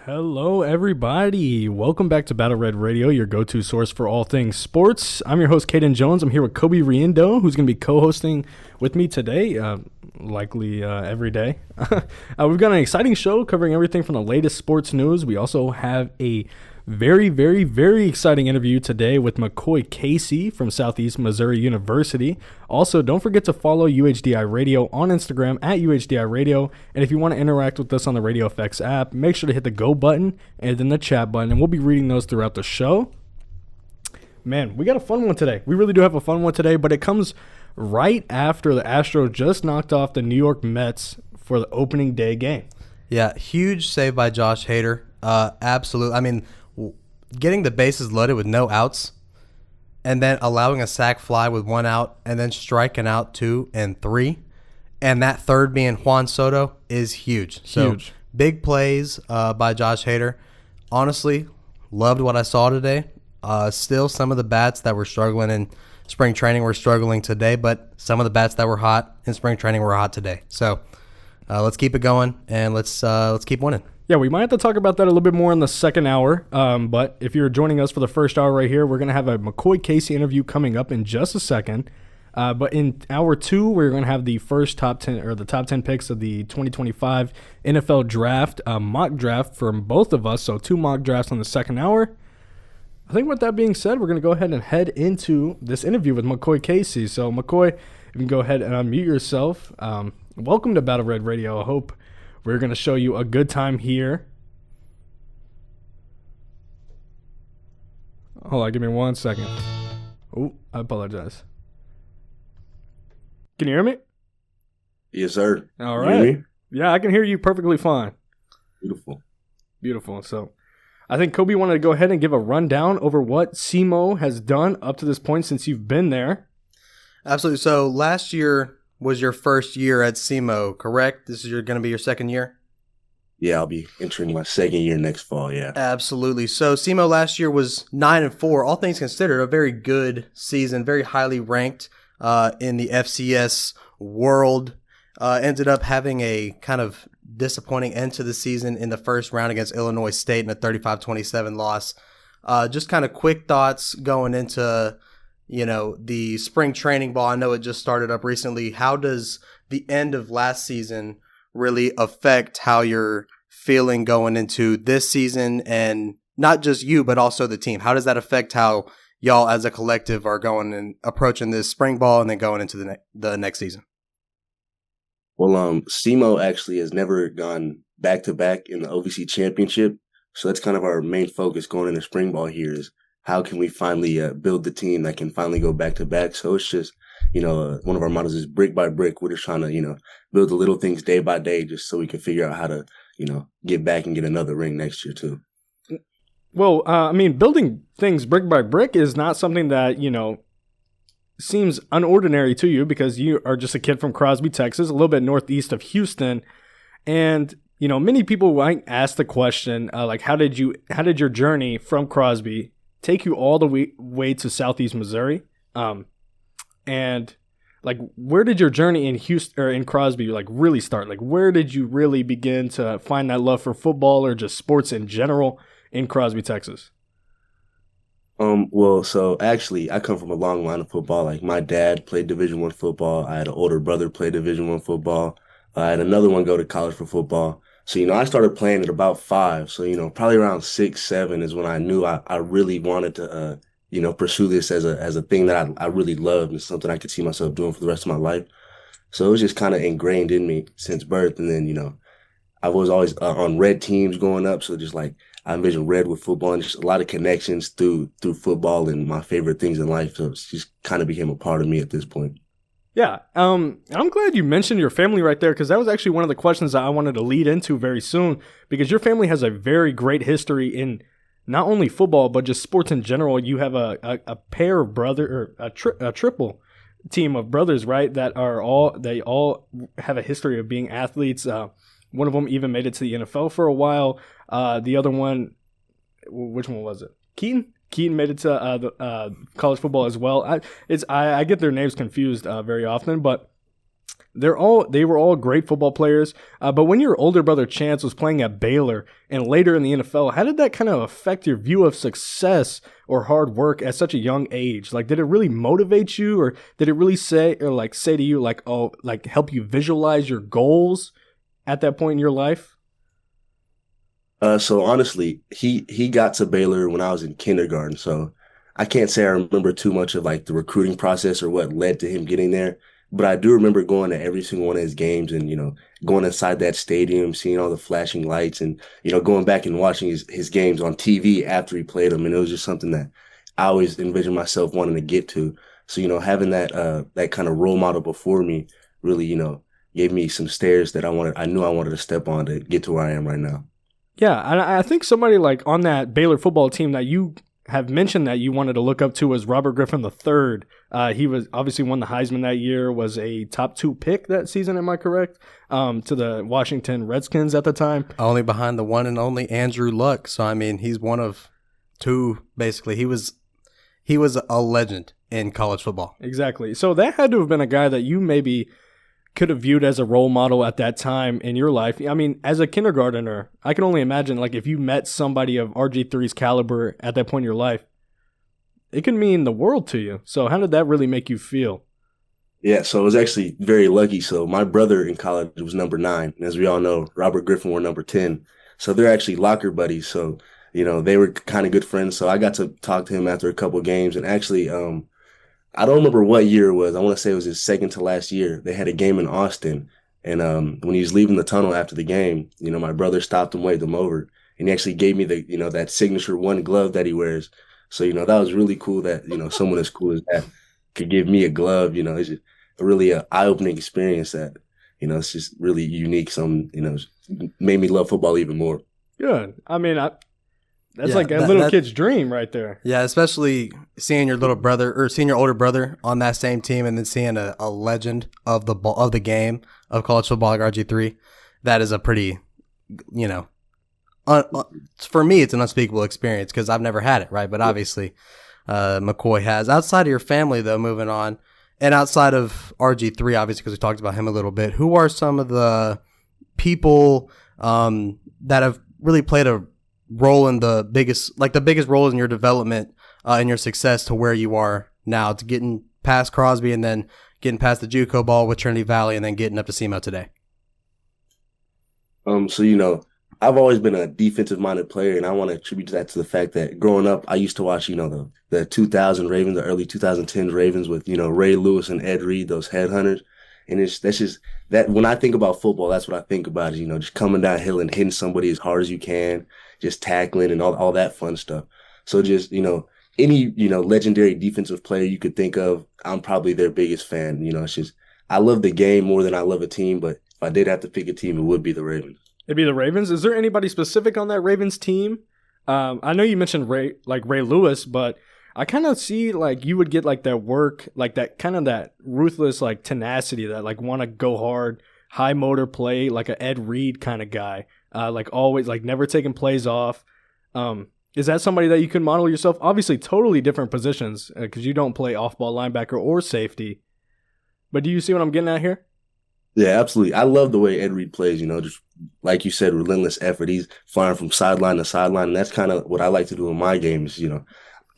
Hello, everybody. Welcome back to Battle Red Radio, your go-to source for all things sports. I'm your host, Caden Jones. I'm here with Kobe Riendo, who's going to be co-hosting with me today, likely every day. We've got an exciting show covering everything from the latest sports news. We also have a very, very, very exciting interview today with McCoy Casey from Southeast Missouri University. Also, don't forget to follow UHDI Radio on Instagram at UHDI Radio. And if you want to interact with us on the RadioFX app, make sure to hit the go button and then the chat button. And we'll be reading those throughout the show. Man, we got a fun one today. We really do have a fun one today, but it comes right after the Astros just knocked off the New York Mets for the opening day game. Yeah, huge save by Josh Hader. Absolutely. I mean, getting the bases loaded with no outs and then allowing a sac fly with 1 out and then striking out 2 and 3, and that third being Juan Soto is huge. So big plays by Josh Hader. Honestly, loved what I saw today. Still, some of the bats that were struggling in spring training were struggling today, but some of the bats that were hot in spring training were hot today. So let's keep it going and let's keep winning. Yeah, we might have to talk about that a little bit more in the second hour, but if you're joining us for the first hour right here, we're going to have a McCoy Casey interview coming up in just a second. But in hour 2, we're going to have the first top 10 or the top 10 picks of the 2025 NFL Draft, mock draft from both of us. So 2 mock drafts on the second hour. I think with that being said, we're going to go ahead and head into this interview with McCoy Casey. So McCoy, you can go ahead and unmute yourself. Welcome to Battle Red Radio. I hope we're going to show you a good time here. Hold on, give me 1 second. Oh, I apologize. Can you hear me? Yes, sir. All right. You hear me? Yeah, I can hear you perfectly fine. Beautiful. So I think Kobe wanted to go ahead and give a rundown over what SEMO has done up to this point since you've been there. Absolutely. So last year was your first year at SEMO, correct? This is going to be your second year? Yeah, I'll be entering my second year next fall, yeah. Absolutely. So SEMO last year was 9-4, all things considered, a very good season, very highly ranked in the FCS world. Ended up having a kind of disappointing end to the season in the first round against Illinois State in a 35-27 loss. Just kind of quick thoughts going into the spring training ball. I know it just started up recently. How does the end of last season really affect how you're feeling going into this season, and not just you, but also the team? How does that affect how y'all as a collective are going and approaching this spring ball and then going into the next season? Well, SEMO actually has never gone back-to-back in the OVC championship, so that's kind of our main focus going into spring ball here is how can we finally build the team that can finally go back-to-back. So it's just, one of our mottos is brick by brick. We're just trying to, build the little things day by day just so we can figure out how to, get back and get another ring next year too. Well, building things brick by brick is not something that, seems unordinary to you because you are just a kid from Crosby, Texas, a little bit northeast of Houston. And, many people might ask the question, how did your journey from Crosby take you all the way to Southeast Missouri? And where did your journey in Houston or in Crosby really start? Where did you really begin to find that love for football or just sports in general in Crosby, Texas? Well, so actually I come from a long line of football. My dad played Division I football. I had an older brother play Division I football. I had another one go to college for football. So, I started playing at about 5. So, probably around 6, 7 is when I knew I really wanted to, pursue this as a thing that I really loved and something I could see myself doing for the rest of my life. So it was just kind of ingrained in me since birth. And then, I was always on red teams growing up. So just I envisioned red with football and just a lot of connections through football and my favorite things in life. So it just kind of became a part of me at this point. Yeah. I'm glad you mentioned your family right there because that was actually one of the questions that I wanted to lead into very soon because your family has a very great history in not only football, but just sports in general. You have a pair of brother or a triple team of brothers, right? They all have a history of being athletes. One of them even made it to the NFL for a while. The other one, which one was it? Keaton? Keaton made it to the college football as well. I get their names confused very often, but they were all great football players. But when your older brother Chance was playing at Baylor and later in the NFL, how did that kind of affect your view of success or hard work at such a young age? Like, did it really motivate you, or did it really say to you, like, oh, like help you visualize your goals at that point in your life? So honestly, he got to Baylor when I was in kindergarten. So I can't say I remember too much of like the recruiting process or what led to him getting there. But I do remember going to every single one of his games and, going inside that stadium, seeing all the flashing lights and, going back and watching his games on TV after he played them. And it was just something that I always envisioned myself wanting to get to. So, having that kind of role model before me really, gave me some stairs that I knew I wanted to step on to get to where I am right now. Yeah, and I think somebody like on that Baylor football team that you have mentioned that you wanted to look up to was Robert Griffin III. He was obviously won the Heisman that year, was a top 2 pick that season, am I correct? To the Washington Redskins at the time. Only behind the one and only Andrew Luck. So, I mean, he's one of 2, basically. He was a legend in college football. Exactly. So that had to have been a guy that you maybe could have viewed as a role model at that time in your life. I mean, as a kindergartner, I can only imagine, like, if you met somebody of RG3's caliber at that point in your life, it could mean the world to you. So how did that really make you feel? Yeah, so I was actually very lucky. So my brother in college was number 9. And as we all know, Robert Griffin were number 10. So they're actually locker buddies. So, they were kind of good friends. So I got to talk to him after a couple of games. And actually, I don't remember what year it was. I want to say it was his second to last year. They had a game in Austin. And when he was leaving the tunnel after the game, my brother stopped him, waved him over. And he actually gave me that signature one glove that he wears. So, that was really cool that, someone as cool as that could give me a glove. It's just really an eye-opening experience that, it's just really unique. Made me love football even more. Good. I mean, that's like a little kid's dream right there. Yeah, especially seeing your little brother or seeing your older brother on that same team and then seeing a legend of the game of college football like RG3. That is a pretty, for me, it's an unspeakable experience because I've never had it, right? But obviously, McCoy has. Outside of your family, though, moving on, and outside of RG3, obviously, because we talked about him a little bit, who are some of the people that have really played a role in the biggest role in your development and your success to where you are now, to getting past Crosby and then getting past the JUCO ball with Trinity Valley and then getting up to SEMO today? So, I've always been a defensive-minded player, and I want to attribute that to the fact that growing up, I used to watch, the 2000 Ravens, the early 2010s Ravens with, Ray Lewis and Ed Reed, those headhunters. And that's just that when I think about football, that's what I think about is, just coming downhill and hitting somebody as hard as you can, just tackling and all that fun stuff. So just, any, legendary defensive player you could think of, I'm probably their biggest fan. It's just, I love the game more than I love a team, but if I did have to pick a team, it would be the Ravens. It'd be the Ravens. Is there anybody specific on that Ravens team? I know you mentioned Ray Lewis, but I kind of see like you would get like that work, like that kind of that ruthless like tenacity that like want to go hard, high motor play, like a Ed Reed kind of guy, like always like never taking plays off. Is that somebody that you can model yourself? Obviously, totally different positions because you don't play off-ball linebacker or safety. But do you see what I'm getting at here? Yeah, absolutely. I love the way Ed Reed plays, just like you said, relentless effort. He's flying from sideline to sideline, and that's kind of what I like to do in my game is,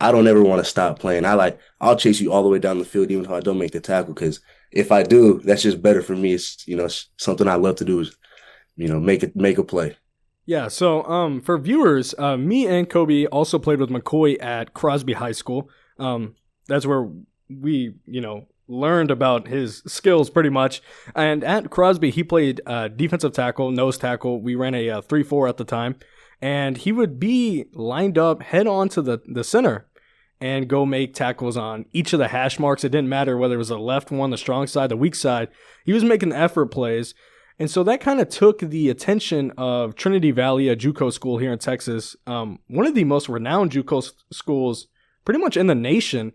I don't ever want to stop playing. I'll chase you all the way down the field, even if I don't make the tackle, because if I do, that's just better for me. It's, it's something I love to do is, make a play. Yeah, so for viewers, me and Kobe also played with McCoy at Crosby High School. That's where we, learned about his skills pretty much. And at Crosby, he played defensive tackle, nose tackle. We ran a 3-4 at the time. And he would be lined up head on to the center and go make tackles on each of the hash marks. It didn't matter whether it was the left one, the strong side, the weak side. He was making the effort plays. And so that kind of took the attention of Trinity Valley, a JUCO school here in Texas, one of the most renowned JUCO schools pretty much in the nation,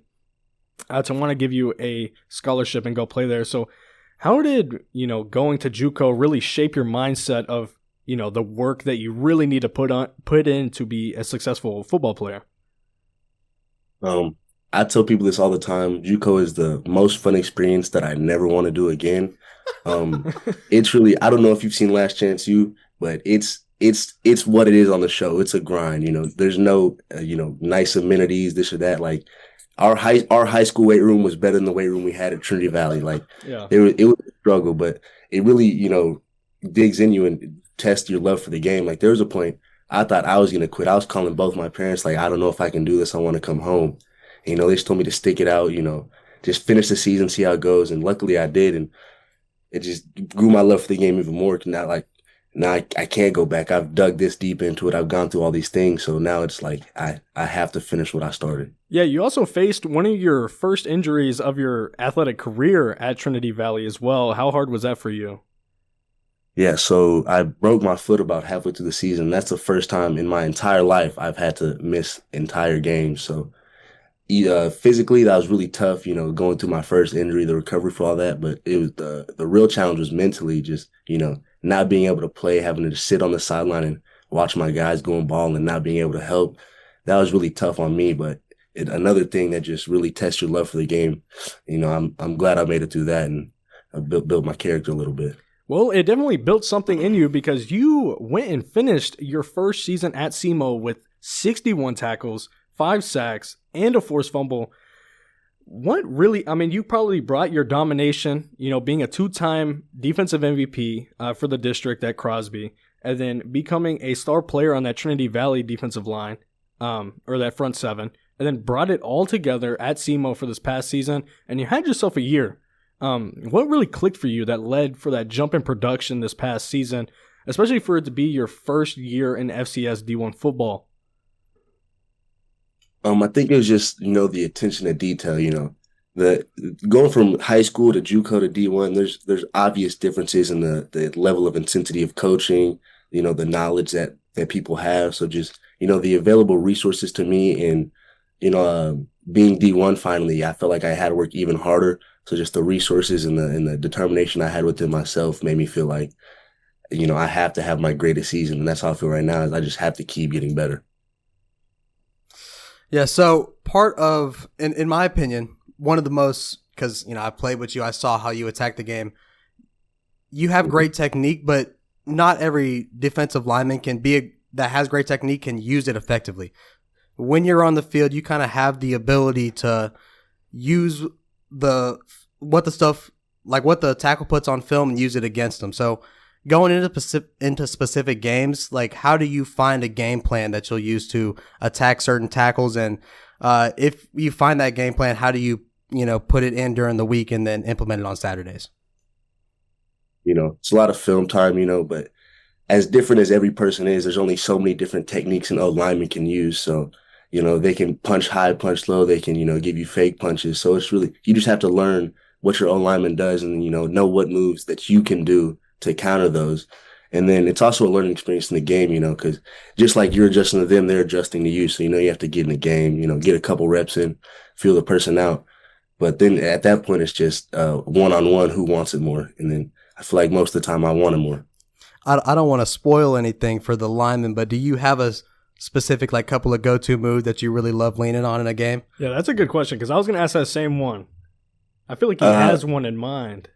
to want to give you a scholarship and go play there. So how did, going to JUCO really shape your mindset of, the work that you really need to put in to be a successful football player? I tell people this all the time. JUCO is the most fun experience that I never want to do again. It's really, I don't know if you've seen Last Chance U, but it's what it is on the show. It's a grind. There's no nice amenities, this or that. Like our high school weight room was better than the weight room we had at Trinity Valley. Like Yeah. it was a struggle, but it really digs in you and tests your love for the game. Like there was a point I thought I was gonna quit. I was calling both my parents like, I don't know if I can do this. I want to come home. And, they just told me to stick it out. Just finish the season, see how it goes. And luckily I did, and it just grew my love for the game even more. Now I can't go back. I've dug this deep into it. I've gone through all these things. So now it's like I have to finish what I started. Yeah, you also faced one of your first injuries of your athletic career at Trinity Valley as well. How hard was that for you? Yeah, so I broke my foot about halfway through the season. That's the first time in my entire life I've had to miss entire games. So physically, that was really tough, going through my first injury, the recovery for all that. But it was the real challenge was mentally just, not being able to play, having to just sit on the sideline and watch my guys go and ball and not being able to help. That was really tough on me. But another thing that just really tests your love for the game. I'm glad I made it through that, and I built my character a little bit. Well, it definitely built something in you because you went and finished your first season at SEMO with 61 tackles, 5 sacks, and a forced fumble. You probably brought your domination, being a 2-time defensive MVP for the district at Crosby, and then becoming a star player on that Trinity Valley defensive line, or that front seven, and then brought it all together at SEMO for this past season, and you had yourself a year. What really clicked for you that led for that jump in production this past season, especially for it to be your first year in FCS D1 football? I think it was just, the attention to detail, the going from high school to JUCO to D1, there's obvious differences in the level of intensity of coaching, the knowledge that people have. So just, the available resources to me and, being D1 finally, I felt like I had to work even harder. So just the resources and the determination I had within myself made me feel like, I have to have my greatest season. And that's how I feel right now, is I just have to keep getting better. Yeah, so part of, in my opinion, one of the most, because, I played with you, I saw how you attack the game. You have great technique, but not every defensive lineman that has great technique can use it effectively. When you're on the field, you kind of have the ability to use what the tackle puts on film and use it against them. So going into specific games, like how do you find a game plan that you'll use to attack certain tackles? And if you find that game plan, how do you put it in during the week and then implement it on Saturdays? It's a lot of film time, but as different as every person is, there's only so many different techniques an O-lineman can use. So, they can punch high, punch low. They can, give you fake punches. So it's really, you just have to learn what your O-lineman does and, know what moves that you can do to counter those. And then it's also a learning experience in the game, because just like you're adjusting to them, they're adjusting to you. So, you have to get in the game, get a couple reps in, feel the person out. But then at that point, it's just one-on-one, who wants it more. And then I feel like most of the time I want it more. I don't want to spoil anything for the lineman, but do you have a specific couple of go-to moves that you really love leaning on in a game? Yeah, that's a good question because I was going to ask that same one. I feel like he has one in mind.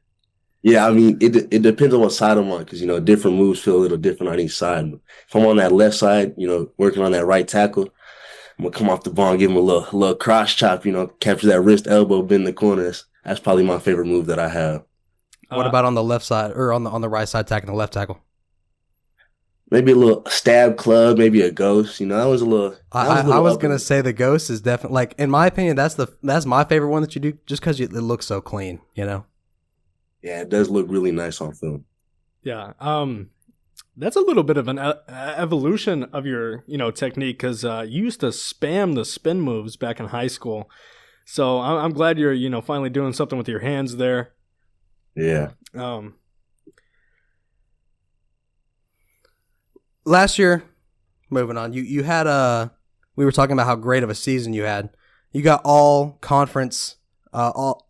Yeah, it depends on what side I'm on because, different moves feel a little different on each side. If I'm on that left side, working on that right tackle, I'm going to come off the ball and give him a little cross chop, capture that wrist, elbow, bend the corners. That's probably my favorite move that I have. What about on the left side or on the right side attacking the left tackle? Maybe a little stab club, maybe a ghost. That was a little. I was gonna say the ghost is definitely in my opinion that's my favorite one that you do just because it looks so clean. Yeah, it does look really nice on film. Yeah, that's a little bit of an evolution of your technique because you used to spam the spin moves back in high school. So I'm glad you're finally doing something with your hands there. Yeah. Last year, moving on, you had we were talking about how great of a season you had. You got all conference,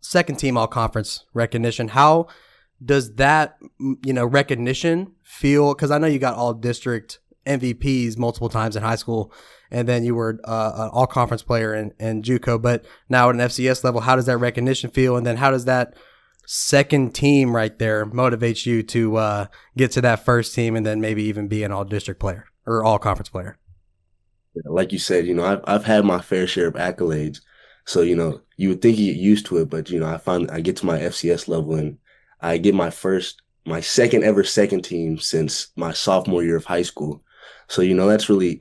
second team all conference recognition. How does that, recognition feel? Because I know you got all district MVPs multiple times in high school, and then you were an all-conference player in JUCO. But now at an FCS level, how does that recognition feel? And then how does that second team right there motivate you to get to that first team and then maybe even be an all-district player or all-conference player? Like you said, I've had my fair share of accolades. So, you would think you get used to it, but, I get to my FCS level and I get my second ever second team since my sophomore year of high school. So, that's really,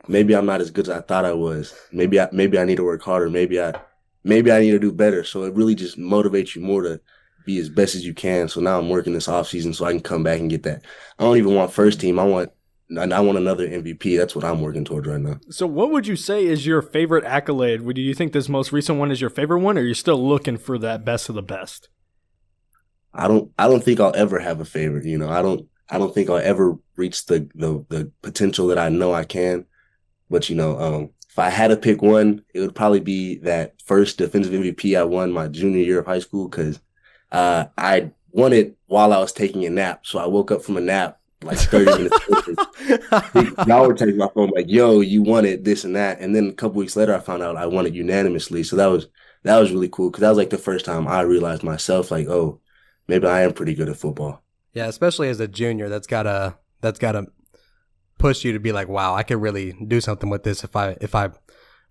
maybe I'm not as good as I thought I was. Maybe I need to work harder. Maybe I need to do better. So it really just motivates you more to be as best as you can. So now I'm working this off season so I can come back and get that. I don't even want first team. I want another MVP. That's what I'm working towards right now. So what would you say is your favorite accolade? Do you think this most recent one is your favorite one, or are you still looking for that best of the best? I don't think I'll ever have a favorite. I don't think I'll ever reach the potential that I know I can. But if I had to pick one, it would probably be that first defensive MVP I won my junior year of high school, because I won it while I was taking a nap. So I woke up from a nap like 30 minutes later. Y'all were texting my phone like, "Yo, you won it, this and that." And then a couple weeks later, I found out I won it unanimously. So that was really cool, because that was like the first time I realized myself, like, oh, maybe I am pretty good at football. Yeah, especially as a junior, that's gotta push you to be like, wow, I could really do something with this if I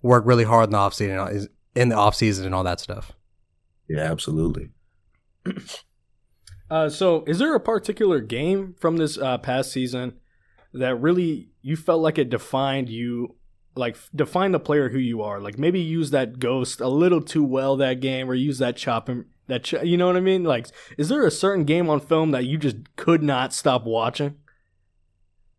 work really hard in the off season and all that stuff. Yeah, absolutely. So is there a particular game from this past season that really you felt like it defined you, like define the player who you are? Like maybe use that ghost a little too well that game, or use that you know what I mean? Like, is there a certain game on film that you just could not stop watching?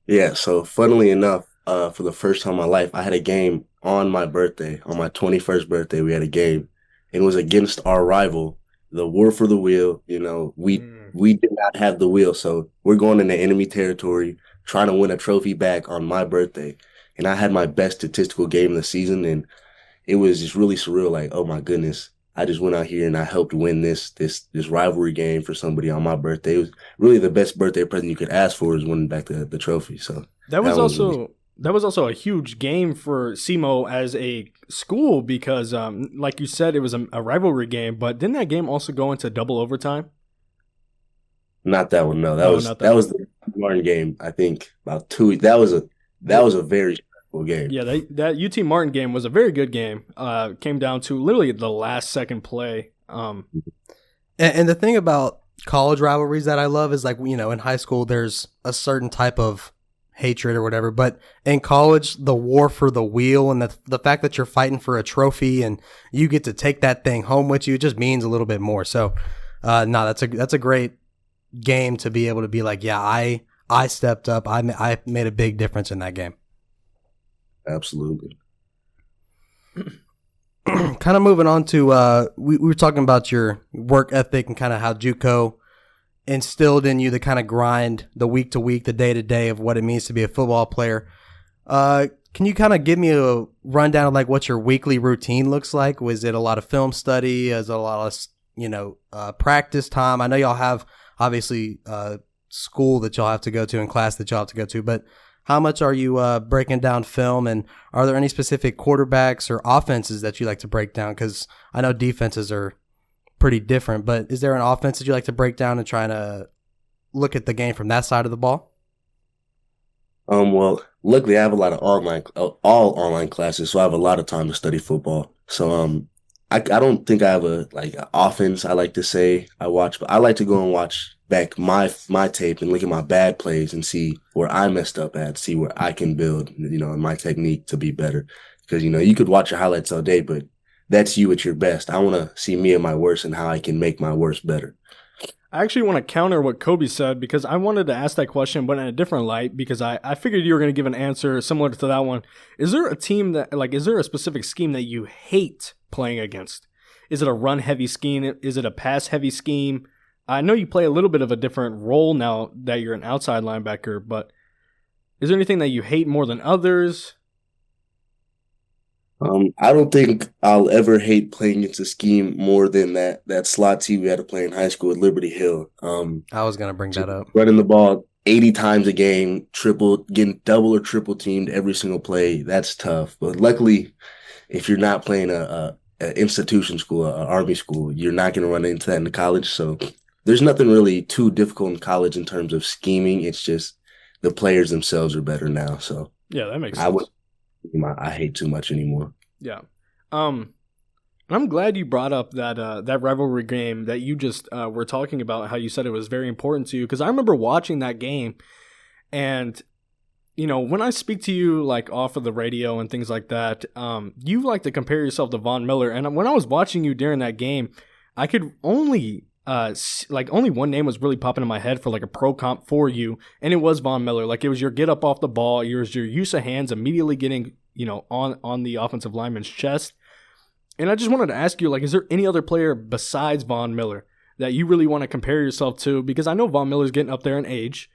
Yeah, so funnily enough, for the first time in my life, I had a game on my birthday. On my 21st birthday, we had a game. It was against our rival, the War for the Wheel. We did not have the wheel, so we're going into enemy territory, trying to win a trophy back on my birthday. And I had my best statistical game of the season, and it was just really surreal. Like, oh my goodness, I just went out here and I helped win this rivalry game for somebody on my birthday. It was really the best birthday present you could ask for, is winning back the trophy. So that was also a huge game for SEMO as a school, because like you said, it was a rivalry game. But didn't that game also go into double overtime? Not that one. No, that was the Martin game. I think about 2 weeks. That was a very stressful game. Yeah, that UT Martin game was a very good game. Came down to literally the last second play. And the thing about college rivalries that I love is, like, in high school there's a certain type of hatred or whatever, but in college, the war for the wheel and the fact that you're fighting for a trophy and you get to take that thing home with you, it just means a little bit more. So, that's a great game to be able to be like, yeah, I stepped up. I made a big difference in that game. Absolutely. Kind of moving on to we were talking about your work ethic and kind of how JUCO instilled in you the kind of grind, the week to week, the day to day of what it means to be a football player. Can you kind of give me a rundown of like what your weekly routine looks like? Was it a lot of film study? Is it a lot of practice time? I know y'all have obviously school that y'all have to go to and class that y'all have to go to, but how much are you breaking down film, and are there any specific quarterbacks or offenses that you like to break down? Because I know defenses are pretty different, but is there an offense that you like to break down and try to look at the game from that side of the ball? Well, luckily I have a lot of all online classes, so I have a lot of time to study football. So I don't think I have an offense I like to say I watch, but I like to go and watch back my tape and look at my bad plays and see where I messed up at, see where I can build, in my technique to be better. Because, you could watch your highlights all day, but that's you at your best. I want to see me at my worst and how I can make my worst better. I actually want to counter what Kobe said, because I wanted to ask that question, but in a different light, because I figured you were going to give an answer similar to that one. Is there a team is there a specific scheme that you hate playing against? Is it a run-heavy scheme? Is it a pass-heavy scheme? I know you play a little bit of a different role now that you're an outside linebacker, but is there anything that you hate more than others? I don't think I'll ever hate playing against a scheme more than that slot team we had to play in high school at Liberty Hill. I was going to bring that up. Running the ball 80 times a game, getting double or triple teamed every single play. That's tough. But luckily, if you're not playing a institution school, an army school, you're not going to run into that in college. So there's nothing really too difficult in college in terms of scheming. It's just the players themselves are better now. So yeah, that makes sense. I hate too much anymore. Yeah. And I'm glad you brought up that rivalry game that you just were talking about, how you said it was very important to you, because I remember watching that game, and when I speak to you like off of the radio and things like that, you like to compare yourself to Von Miller, and when I was watching you during that game, I could only only one name was really popping in my head for like a pro comp for you, and it was Von Miller. Like, it was your get up off the ball, it was your use of hands immediately getting on the offensive lineman's chest. And I just wanted to ask you, like, is there any other player besides Von Miller that you really want to compare yourself to? Because I know Von Miller's getting up there in age.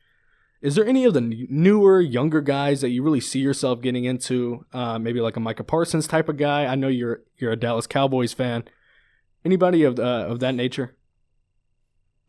Is there any of the newer, younger guys that you really see yourself getting into? Maybe like a Micah Parsons type of guy. I know you're a Dallas Cowboys fan. Anybody of that nature?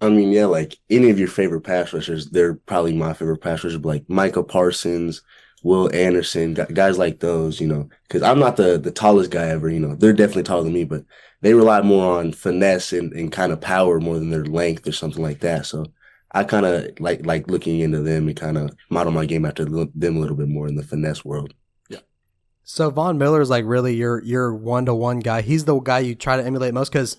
I mean, yeah, like any of your favorite pass rushers, they're probably my favorite pass rushers, but like Micah Parsons, Will Anderson, guys like those, because I'm not the tallest guy ever, they're definitely taller than me, but they rely more on finesse and kind of power more than their length or something like that. So I kind of like looking into them and kind of model my game after them a little bit more in the finesse world. Yeah. So Von Miller is like really your one-to-one guy. He's the guy you try to emulate most, because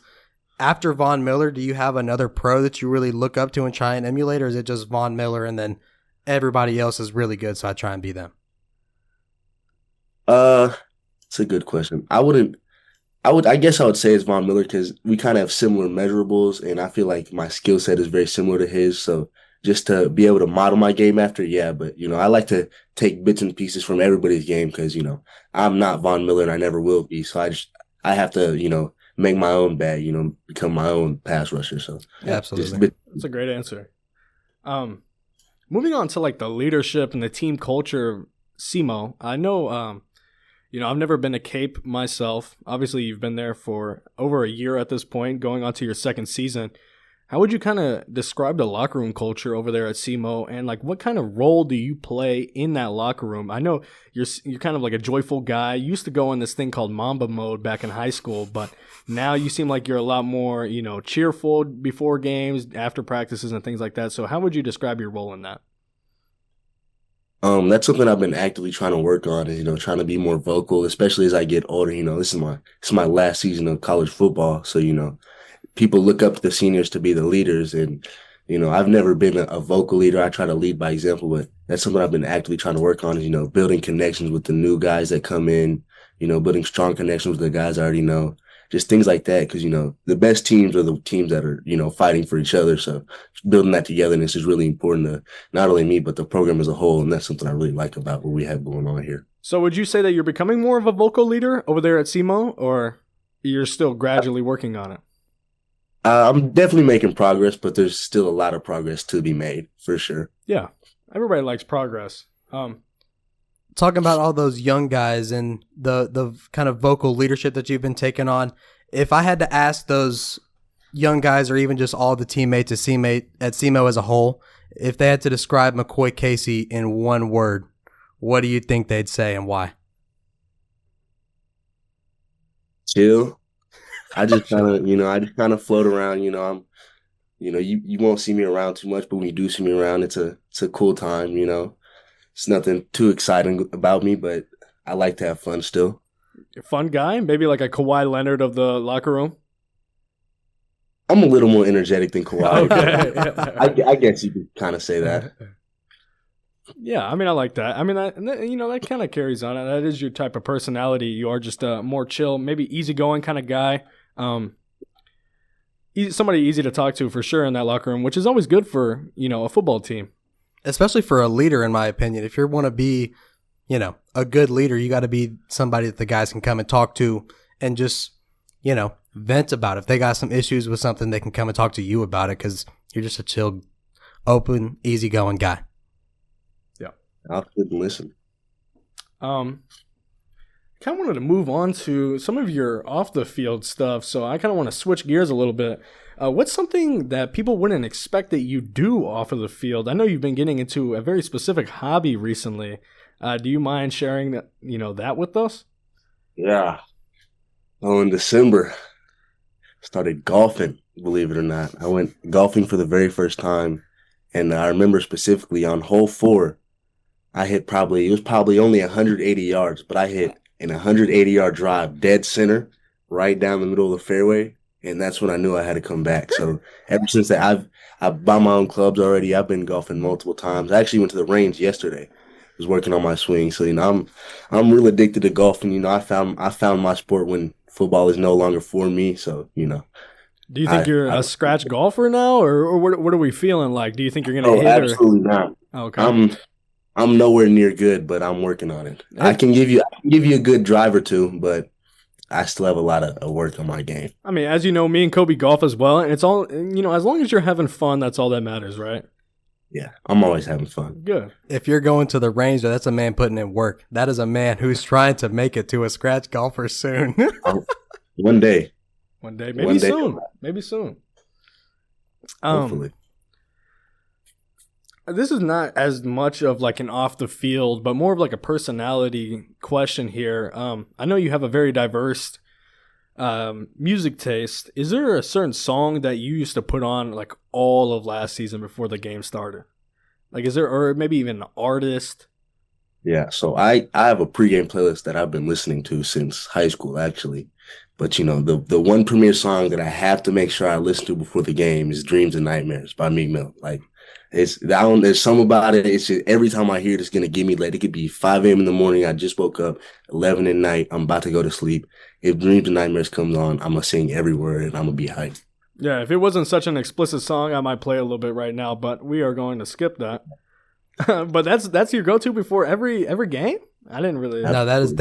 after Von Miller, do you have another pro that you really look up to and try and emulate, or is it just Von Miller and then everybody else is really good, so I try and be them? It's a good question. I guess I would say it's Von Miller because we kind of have similar measurables, and I feel like my skill set is very similar to his. So just to be able to model my game after, yeah. But, I like to take bits and pieces from everybody's game because, I'm not Von Miller and I never will be. So I have to, make my own bag, become my own pass rusher. So yeah, absolutely. That's a great answer. Moving on to like the leadership and the team culture, SEMO. I know, I've never been to Cape myself. Obviously, you've been there for over a year at this point, going on to your second season. How would you kind of describe the locker room culture over there at SEMO, and like what kind of role do you play in that locker room? I know you're kind of like a joyful guy. You used to go in this thing called Mamba mode back in high school, but now you seem like you're a lot more, cheerful before games, after practices, and things like that. So how would you describe your role in that? That's something I've been actively trying to work on, is, trying to be more vocal, especially as I get older. This is my last season of college football. So, people look up to the seniors to be the leaders. And, I've never been a vocal leader. I try to lead by example, but that's something I've been actively trying to work on is, building connections with the new guys that come in, building strong connections with the guys I already know. Just things like that, because, the best teams are the teams that are, fighting for each other. So building that togetherness is really important to not only me, but the program as a whole. And that's something I really like about what we have going on here. So would you say that you're becoming more of a vocal leader over there at SEMO, or you're still gradually working on it? I'm definitely making progress, but there's still a lot of progress to be made, for sure. Yeah, everybody likes progress. Talking about all those young guys and the kind of vocal leadership that you've been taking on, if I had to ask those young guys or even just all the teammates at SEMO as a whole, if they had to describe McCoy Casey in one word, what do you think they'd say and why? Chill. I just kind of float around. You won't see me around too much, but when you do see me around, it's a cool time. It's nothing too exciting about me, but I like to have fun still. You're a fun guy? Maybe like a Kawhi Leonard of the locker room? I'm a little more energetic than Kawhi. Okay. I guess you could kind of say that. Yeah, I mean, I like that. I mean, that kind of carries on. That is your type of personality. You are just a more chill, maybe easygoing kind of guy. Somebody easy to talk to for sure in that locker room, which is always good for, a football team. Especially for a leader, in my opinion. If you want to be, a good leader, you got to be somebody that the guys can come and talk to and just, vent about it. If they got some issues with something, they can come and talk to you about it because you're just a chill, open, easygoing guy. Yeah. I'll sit and listen. Kind of wanted to move on to some of your off the field stuff, so I kind of want to switch gears a little bit. What's something that people wouldn't expect that you do off of the field? I know you've been getting into a very specific hobby recently. Do you mind sharing that with us? Yeah. Well, in December, started golfing, believe it or not. I went golfing for the very first time. And I remember specifically on hole 4, it was probably only 180 yards, but I hit an 180-yard drive dead center right down the middle of the fairway. And that's when I knew I had to come back. So ever since that, I've bought my own clubs already. I've been golfing multiple times. I actually went to the range yesterday. I was working on my swing. So, I'm real addicted to golfing. I found my sport when football is no longer for me. So, Do you think you're a scratch golfer now, or what are we feeling like? Do you think you're going to hit? Absolutely not. Okay. I'm nowhere near good, but I'm working on it. I can give you a good drive or two, but I still have a lot of work on my game. I mean, as you know, me and Kobe golf as well, and it's all, as long as you're having fun, that's all that matters, right? Yeah, I'm always having fun. Good. If you're going to the range, that's a man putting in work. That is a man who's trying to make it to a scratch golfer soon. One day. One day. Maybe soon. Hopefully. This is not as much of like an off the field, but more of like a personality question here. I know you have a very diverse music taste. Is there a certain song that you used to put on like all of last season before the game started? Like, is there, or maybe even an artist? Yeah, so I have a pregame playlist that I've been listening to since high school, actually. But, the one premier song that I have to make sure I listen to before the game is Dreams and Nightmares by Meek Mill. Like, there's something about it. It's just, every time I hear it, it's going to give me, like, it could be 5 a.m. in the morning. I just woke up, 11 at night. I'm about to go to sleep. If Dreams and Nightmares comes on, I'm going to sing every word and I'm going to be hyped. Yeah, if it wasn't such an explicit song, I might play a little bit right now, but we are going to skip that. But that's your go-to before every game? I didn't really. No, that's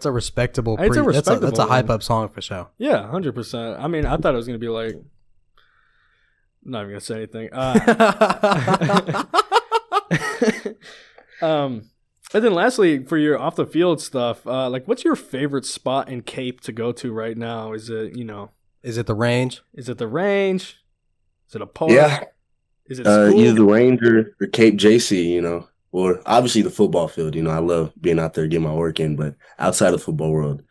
a respectable. It's a respectable. That's a hype up song for sure. Yeah, 100%. I mean, I thought it was gonna be like. I'm not even gonna say anything. And then lastly, for your off the field stuff, like, what's your favorite spot in Cape to go to right now? Is it Is it the range? Is it the range? Is it a park? Yeah. Is it school? Either the Ranger or Cape JC, or obviously the football field. I love being out there, getting my work in, but outside of the football world,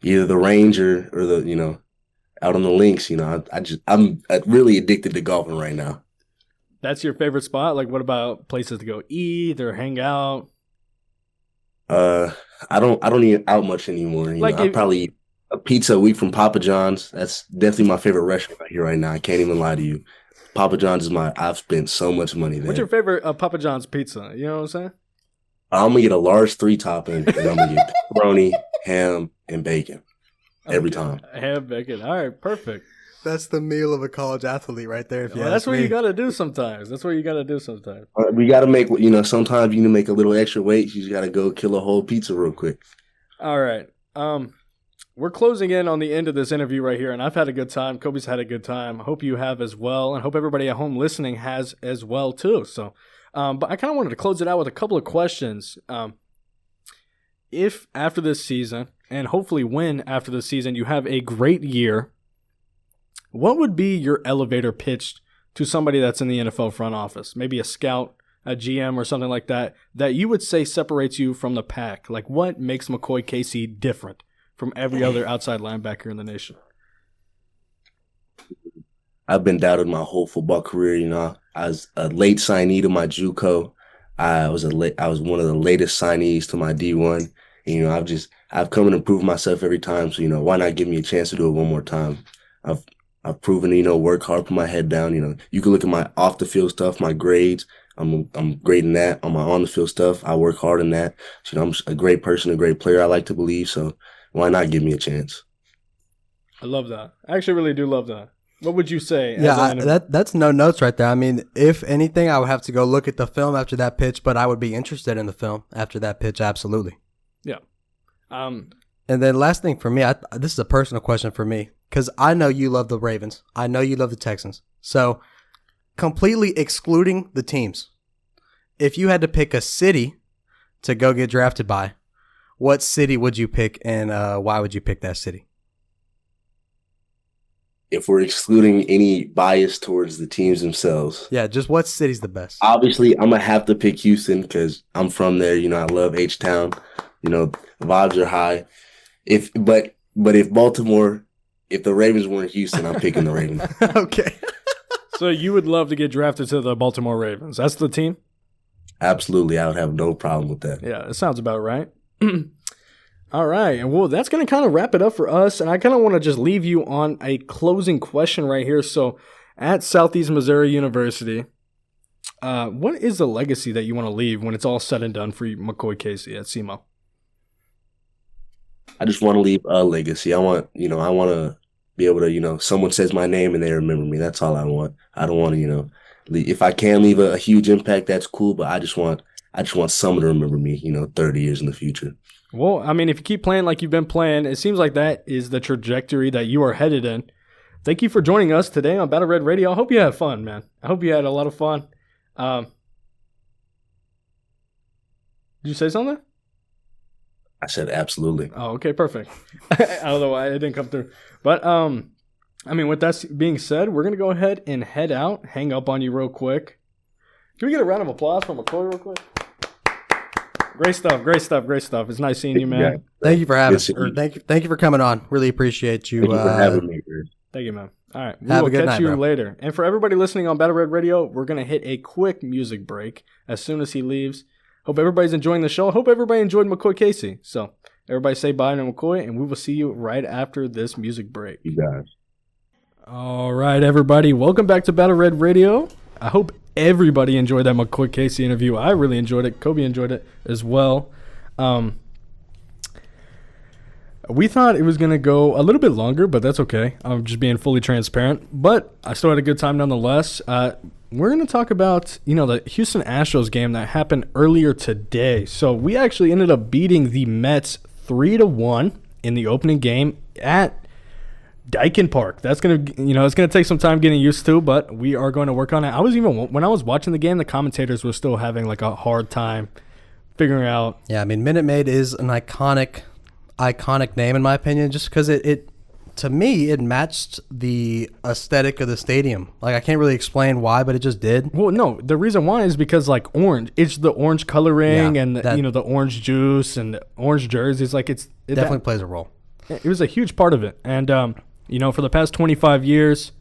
either the Ranger or the, out on the links, I'm really addicted to golfing right now. That's your favorite spot? Like, what about places to go eat or hang out? I don't eat out much anymore. I probably eat a pizza a week from Papa John's. That's definitely my favorite restaurant right here right now. I can't even lie to you. Papa John's I've spent so much money there. What's your favorite Papa John's pizza? You know what I'm saying? I'm going to get a large 3-topping, and I'm going to get pepperoni, ham, and bacon every time. Ham, bacon. All right, perfect. That's the meal of a college athlete right there. That's what you got to do sometimes. We got to make, sometimes you need to make a little extra weight. You just got to go kill a whole pizza real quick. All right. We're closing in on the end of this interview right here, and I've had a good time. Kobe's had a good time. Hope you have as well, and hope everybody at home listening has as well too. So, but I kind of wanted to close it out with a couple of questions. If after this season, and hopefully when after this season, you have a great year, what would be your elevator pitch to somebody that's in the NFL front office? Maybe a scout, a GM, or something like that you would say separates you from the pack? Like, what makes McCoy Casey different from every other outside linebacker in the nation? I've been doubted my whole football career. I was a late signee to my JUCO. I was one of the latest signees to my D1. And, I've come and improved myself every time. So, why not give me a chance to do it one more time? I've proven to, work hard, put my head down. You can look at my off the field stuff, my grades. I'm great in that. On my on the field stuff, I work hard in that. So, I'm a great person, a great player, I like to believe. So why not give me a chance? I love that. I actually really do love that. What would you say? Yeah, that's no notes right there. I mean, if anything, I would have to go look at the film after that pitch, but I would be interested in the film after that pitch, absolutely. Yeah. And then last thing for me, this is a personal question for me, because I know you love the Ravens. I know you love the Texans. So completely excluding the teams, if you had to pick a city to go get drafted by, what city would you pick, and why would you pick that city? if we're excluding any bias towards the teams themselves. Yeah, just what city's the best? Obviously, I'm going to have to pick Houston because I'm from there. You know, I love H-Town. You know, vibes are high. But if Baltimore, if the Ravens were in Houston, I'm picking the Ravens. Okay. So you would love to get drafted to the Baltimore Ravens. That's the team? Absolutely. I would have no problem with that. Yeah, it sounds about right. All right. And well, that's going to kind of wrap it up for us. And I kind of want to just leave you on a closing question right here. So at Southeast Missouri University, what is the legacy that you want to leave when it's all said and done for McCoy Casey at SEMO? I just want to leave a legacy. I want to be able to, someone says my name and they remember me. That's all I want. I don't want to, if I can leave a huge impact, that's cool. But I just want someone to remember me, 30 years in the future. Well, I mean, if you keep playing like you've been playing, it seems like that is the trajectory that you are headed in. Thank you for joining us today on Battle Red Radio. I hope you had fun, man. I hope you had a lot of fun. Did you say something? I said absolutely. Oh, okay, perfect. I don't know why it didn't come through. But, I mean, with that being said, we're going to go ahead and head out, hang up on you real quick. Can we get a round of applause from McCoy real quick? Great stuff, great stuff, great stuff. It's nice seeing you, man. Yeah. Thank you for having thank you for coming on. Really appreciate you. Thank you for having me, man. Thank you, man. All right. We Have will a good catch night, you bro. later. And for everybody listening on Battle Red Radio, we're going to hit a quick music break as soon as he leaves. Hope everybody's enjoying the show. Hope everybody enjoyed McCoy Casey. So everybody say bye to McCoy, and we will see you right after this music break. You guys. All right, everybody. Welcome back to Battle Red Radio. I hope everybody enjoyed that McCoy Casey interview. I really enjoyed it. Kobe enjoyed it as well. We thought it was going to go a little bit longer, but that's okay. I'm just being fully transparent. But I still had a good time nonetheless. We're going to talk about, the Houston Astros game that happened earlier today. So we actually ended up beating the Mets 3-1 in the opening game at Dyken Park. That's going to, it's going to take some time getting used to, but we are going to work on it. When I was watching the game, the commentators were still having like a hard time figuring out. Yeah, I mean, Minute Maid is an iconic name in my opinion, just because it to me it matched the aesthetic of the stadium. Like, I can't really explain why, but it just did. Well, no, the reason why is because like orange, it's the orange coloring and the orange juice and the orange jerseys. Like it definitely plays a role. It was a huge part of it, and for the past 25 years,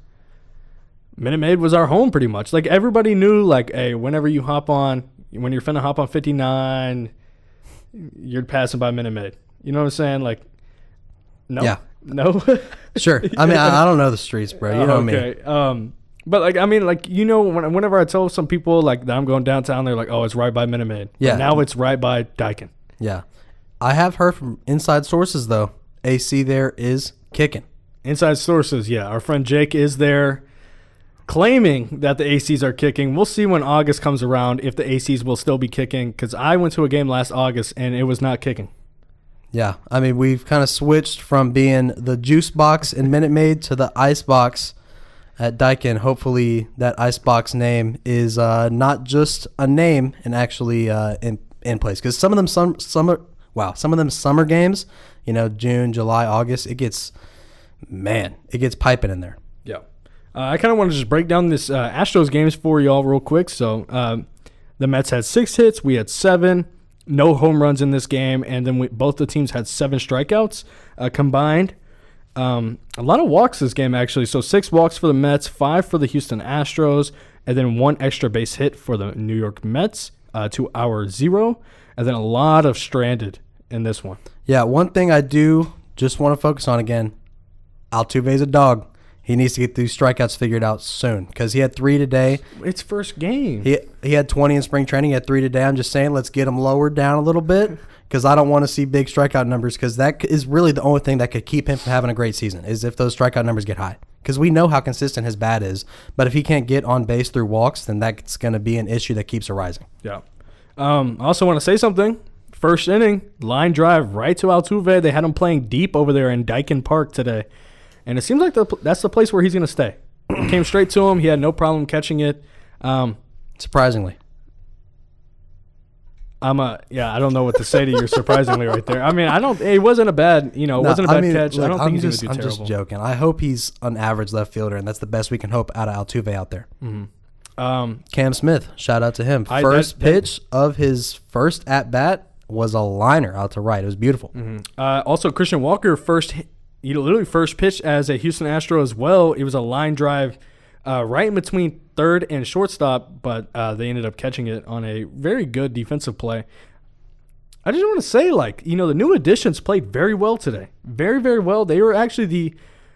Minute Maid was our home pretty much. Like, everybody knew, like, hey, when you're finna hop on 59, you're passing by Minute Maid. You know what I'm saying? Like, no. Yeah. No? Sure. I mean, I don't know the streets, bro. You know what I mean? But, like, I mean, like, whenever I tell some people, like, that I'm going downtown, they're like, oh, it's right by Minute Maid. Yeah. But now it's right by Dyken. Yeah. I have heard from inside sources, though, AC there is kicking. Inside sources, yeah. Our friend Jake is there claiming that the ACs are kicking. We'll see when August comes around if the ACs will still be kicking, because I went to a game last August and it was not kicking. Yeah, I mean, we've kind of switched from being the juice box in Minute Maid to the ice box at Dyken. Hopefully that ice box name is not just a name and actually in place, because some of them summer games, June, July, August, it gets piping in there. Yeah. I kind of want to just break down this Astros games for y'all real quick. So the Mets had 6 hits. We had 7. No home runs in this game. And then both the teams had 7 strikeouts combined. A lot of walks this game, actually. So 6 walks for the Mets, 5 for the Houston Astros, and then 1 extra base hit for the New York Mets to our 0. And then a lot of stranded in this one. Yeah, one thing I do just want to focus on again, Altuve's a dog. He needs to get these strikeouts figured out soon, because he had 3 today. It's first game. He had 20 in spring training. He had 3 today. I'm just saying, let's get him lowered down a little bit, because I don't want to see big strikeout numbers, because that is really the only thing that could keep him from having a great season, is if those strikeout numbers get high. Because we know how consistent his bat is, but if he can't get on base through walks, then that's going to be an issue that keeps arising. Yeah. I also want to say something. First inning, line drive right to Altuve. They had him playing deep over there in Dyken Park today. And it seems like that's the place where he's going to stay. Came straight to him. He had no problem catching it. Surprisingly. I don't know what to say to you surprisingly right there. I mean, it wasn't a bad, it wasn't a bad catch. Look, I don't think he's going to do I'm terrible. just joking. I hope he's an average left fielder, and that's the best we can hope out of Altuve out there. Mm-hmm. Cam Smith, shout out to him. First pitch of his first at-bat was a liner out to right. It was beautiful. Mm-hmm. Also, Christian Walker he literally first pitched as a Houston Astro as well. It was a line drive right in between third and shortstop, but they ended up catching it on a very good defensive play. I just want to say, the new additions played very well today. Very, very well. They were actually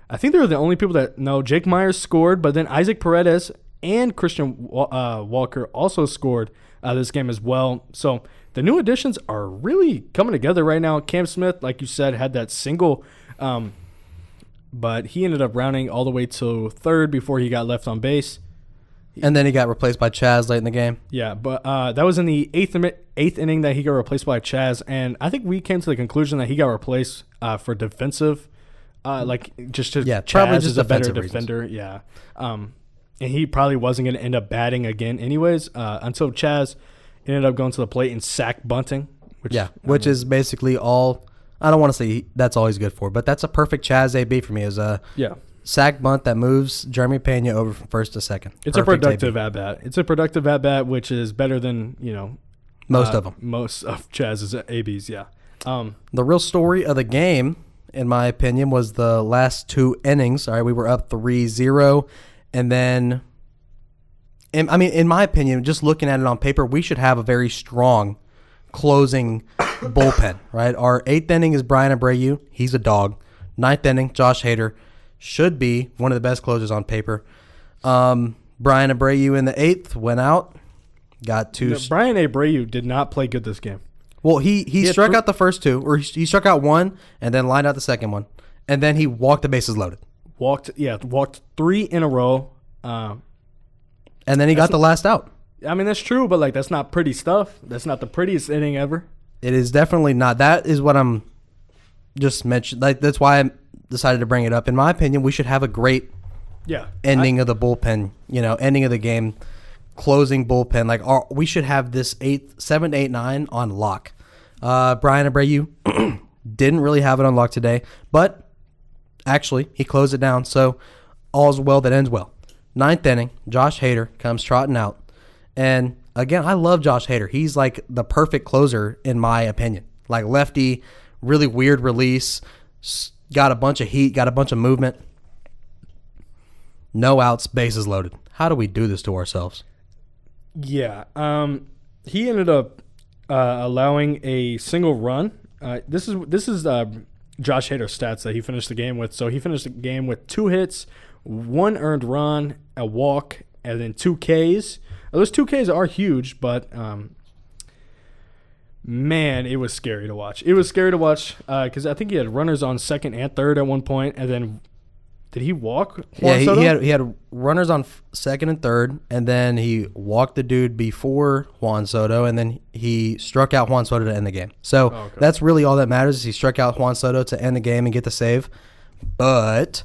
I think they were the only people that, no, Jake Myers scored, but then Isaac Paredes and Christian Walker also scored this game as well. So the new additions are really coming together right now. Cam Smith, like you said, had that single, but he ended up rounding all the way to third before he got left on base. And then he got replaced by Chaz late in the game. Yeah, but that was in the eighth inning that he got replaced by Chaz, and I think we came to the conclusion that he got replaced for defensive, Chaz probably just is a better defensive defender. Yeah, and he probably wasn't going to end up batting again anyways until Chaz ended up going to the plate and sack bunting. Which is basically all. I don't want to say that's all he's good for, but that's a perfect Chaz AB for me. Is a sack bunt that moves Jeremy Pena over from first to second. It's a productive at-bat. It's a productive at-bat, which is better than, most of them. Most of Chaz's ABs, yeah. The real story of the game, in my opinion, was the last two innings. All right, we were up 3-0, and then, in my opinion, just looking at it on paper, we should have a very strong closing bullpen, right? Our eighth inning is Brian Abreu. He's a dog. Ninth inning, Josh Hader. Should be one of the best closers on paper. Brian Abreu in the eighth went out. Got two. Brian Abreu did not play good this game. Well, he struck out the first two, or he struck out one and then lined out the second one, and then he walked the bases loaded. Walked 3 in a row. And then he got the last out. I mean, that's true, but that's not pretty stuff. That's not the prettiest inning ever. It is definitely not. That is what I'm just mentioning. That's why I decided to bring it up. In my opinion, we should have a great ending of the bullpen. Ending of the game, closing bullpen. We should have this 7, 8, 9 on lock. Brian Abreu didn't really have it on lock today, but actually he closed it down. So all's well that ends well. Ninth inning, Josh Hader comes trotting out. And again, I love Josh Hader. He's the perfect closer in my opinion. Lefty, really weird release, got a bunch of heat, got a bunch of movement. No outs, bases loaded. How do we do this to ourselves? Yeah. He ended up allowing a single run. This is Josh Hader's stats that he finished the game with. So he finished the game with 2 hits, 1 earned run, a walk, and then 2 Ks. Those 2 Ks are huge, but man, it was scary to watch. It was scary to watch because I think he had runners on second and third at one point, and then did he walk Juan Soto? He had runners on second and third, and then he walked the dude before Juan Soto, and then he struck out Juan Soto to end the game. So that's really all that matters is he struck out Juan Soto to end the game and get the save. But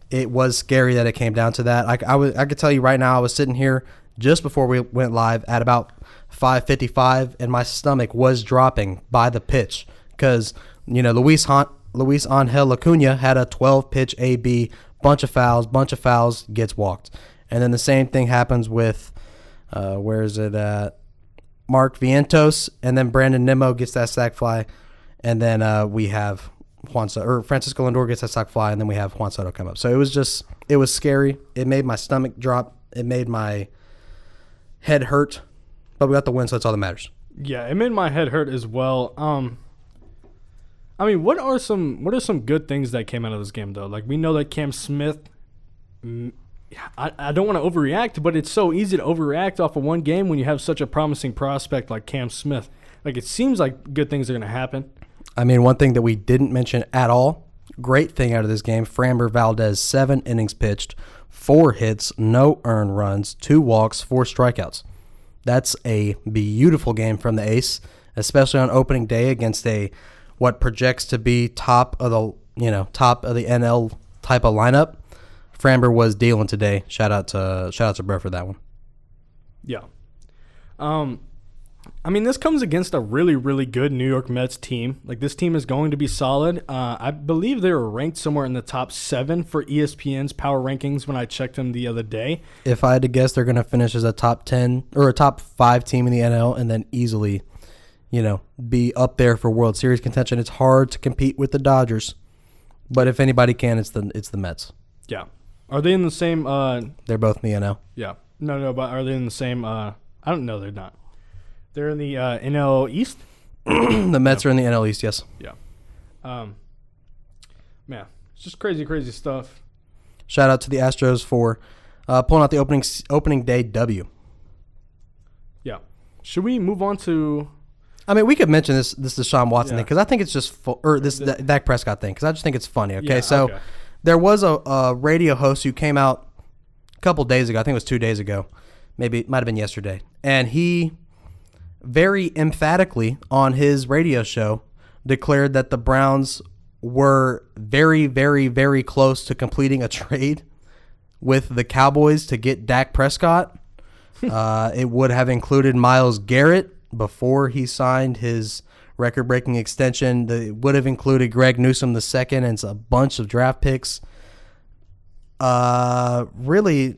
it was scary that it came down to that. I could tell you right now, I was sitting here just before we went live at about 5:55, and my stomach was dropping by the pitch because, Luis Angel Acuna had a 12-pitch AB, bunch of fouls, gets walked. And then the same thing happens with, Mark Vientos, and then Brandon Nimmo gets that sac fly, and then we have Francisco Lindor gets that sac fly, and then we have Juan Soto come up. So it was scary. It made my stomach drop. It made my head hurt, but we got the win, so that's all that matters. Yeah, it made my head hurt as well. What are some good things that came out of this game though? We know that Cam Smith. I don't want to overreact, but it's so easy to overreact off of one game when you have such a promising prospect like Cam Smith. It seems like good things are going to happen. One thing that we didn't mention at all, great thing out of this game, Framber Valdez, 7 innings pitched, 4 hits, no earned runs, 2 walks, 4 strikeouts. That's a beautiful game from the ace, especially on opening day against what projects to be top of the NL type of lineup. Framber was dealing today. Shout out to Brett for that one. Yeah. I mean, this comes against a really, really good New York Mets team. Like, this team is going to be solid. I believe they were ranked somewhere in the top 7 for ESPN's power rankings when I checked them the other day. If I had to guess, they're going to finish as a top 10 or a top 5 team in the NL and then easily, be up there for World Series contention. It's hard to compete with the Dodgers, but if anybody can, it's the Mets. Yeah. Are they in the same? They're both in the NL. Yeah. No, but are they in the same? I don't know. They're not. They're in the NL East? The Mets are in the NL East, yes. Yeah. Man, it's just crazy, crazy stuff. Shout out to the Astros for pulling out the opening day W. Yeah. Should we move on to... I mean, we could mention this Deshaun Watson thing because I think it's just this Dak Prescott thing because I just think it's funny. Okay, there was a radio host who came out a couple days ago. I think it was 2 days ago. Maybe it might have been yesterday. And he very emphatically on his radio show declared that the Browns were very, very, very close to completing a trade with the Cowboys to get Dak Prescott. It would have included Myles Garrett before he signed his record-breaking extension. It would have included Greg Newsome II and a bunch of draft picks. Really,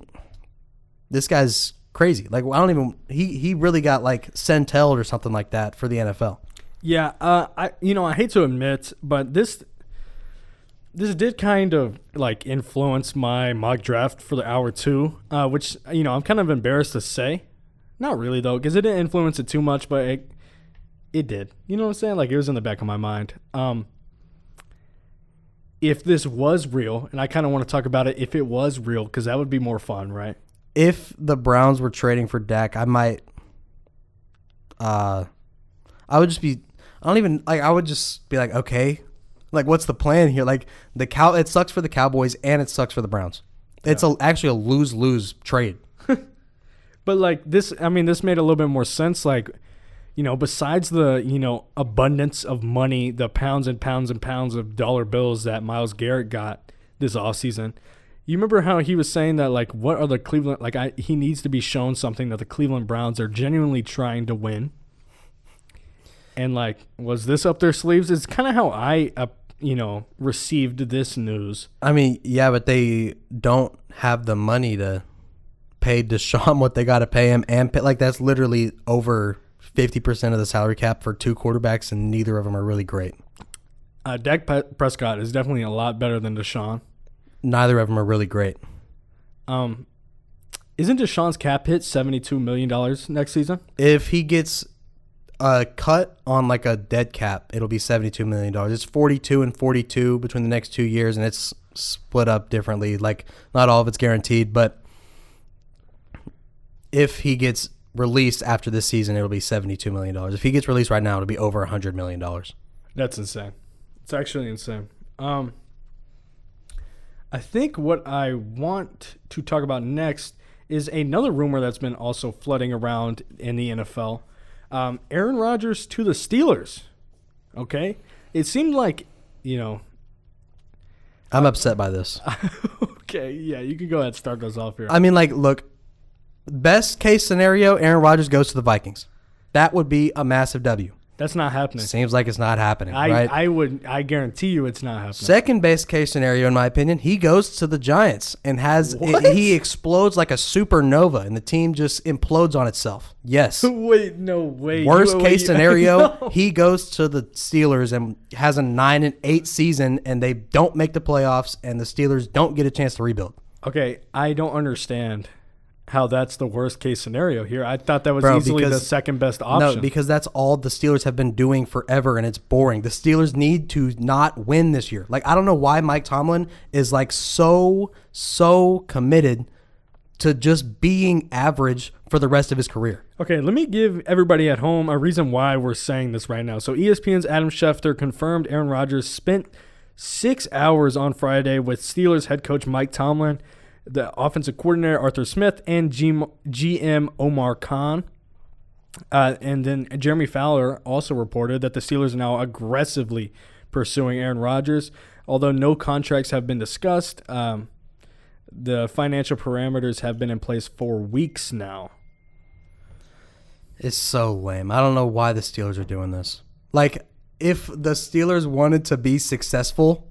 this guy's crazy. Like, I don't even. He really got like centelled or something like that for the NFL. Yeah, I hate to admit, but this did kind of like influence my mock draft for the hour 2, which I'm kind of embarrassed to say. Not really though, because it didn't influence it too much, but it did. You know what I'm saying? Like, it was in the back of my mind. If this was real, and I kind of want to talk about it, if it was real, because that would be more fun, right? If the Browns were trading for Dak, I might. I would just be. I would just be like, okay, like, what's the plan here? Like, it sucks for the Cowboys and it sucks for the Browns. It's actually a lose-lose trade. But like this made a little bit more sense. Like, besides the, abundance of money, the pounds and pounds and pounds of dollar bills that Myles Garrett got this offseason, you remember how he was saying that, like, what are the Cleveland, he needs to be shown something that the Cleveland Browns are genuinely trying to win. And, like, was this up their sleeves? It's kind of how I, received this news. I mean, yeah, but they don't have the money to pay Deshaun what they got to pay him. And that's literally over 50% of the salary cap for 2 quarterbacks, and neither of them are really great. Dak Prescott is definitely a lot better than Deshaun. Neither of them are really great. Isn't Deshaun's cap hit $72 million next season? If he gets a cut on like a dead cap, it'll be $72 million. It's 42 and 42 between the next 2 years, and it's split up differently. Like, not all of it's guaranteed, but if he gets released after this season, it'll be $72 million. If he gets released right now, it'll be over $100 million. That's insane. It's actually insane. I think what I want to talk about next is another rumor that's been also flooding around in the NFL. Aaron Rodgers to the Steelers. Okay? It seemed like, I'm upset by this. Okay, yeah, you can go ahead and start us off here. I mean, like, look, best case scenario, Aaron Rodgers goes to the Vikings. That would be a massive W. That's not happening. Seems like it's not happening, right? I guarantee you it's not happening. Second best case scenario, in my opinion, he goes to the Giants and he explodes like a supernova, and the team just implodes on itself. Yes. Wait, no way. Worst case scenario, no. He goes to the Steelers and has a 9-8 season, and they don't make the playoffs, and the Steelers don't get a chance to rebuild. Okay, I don't understand how that's the worst case scenario here. I thought that was easily the second best option. No, because that's all the Steelers have been doing forever, and it's boring. The Steelers need to not win this year. Like, I don't know why Mike Tomlin is like so committed to just being average for the rest of his career. Okay, let me give everybody at home a reason why we're saying this right now. So ESPN's Adam Schefter confirmed Aaron Rodgers spent 6 hours on Friday with Steelers head coach Mike Tomlin, the offensive coordinator Arthur Smith, and GM Omar Khan. And then Jeremy Fowler also reported that the Steelers are now aggressively pursuing Aaron Rodgers. Although no contracts have been discussed, the financial parameters have been in place for weeks now. It's so lame. I don't know why the Steelers are doing this. Like, if the Steelers wanted to be successful,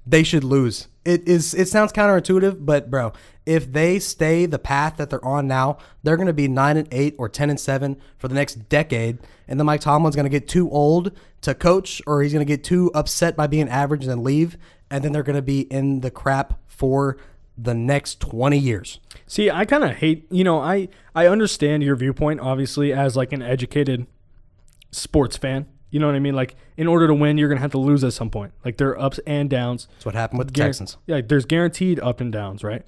they should lose. It sounds counterintuitive, but bro, if they stay the path that they're on now, they're going to be 9-8 or 10-7 for the next decade, and then Mike Tomlin's going to get too old to coach, or he's going to get too upset by being average and then leave, and then they're going to be in the crap for the next 20 years. See, I kind of hate, I understand your viewpoint, obviously, as like an educated sports fan. You know what I mean? Like, in order to win, you're going to have to lose at some point. Like, there are ups and downs. That's what happened with the Texans. Yeah, there's guaranteed up and downs, right?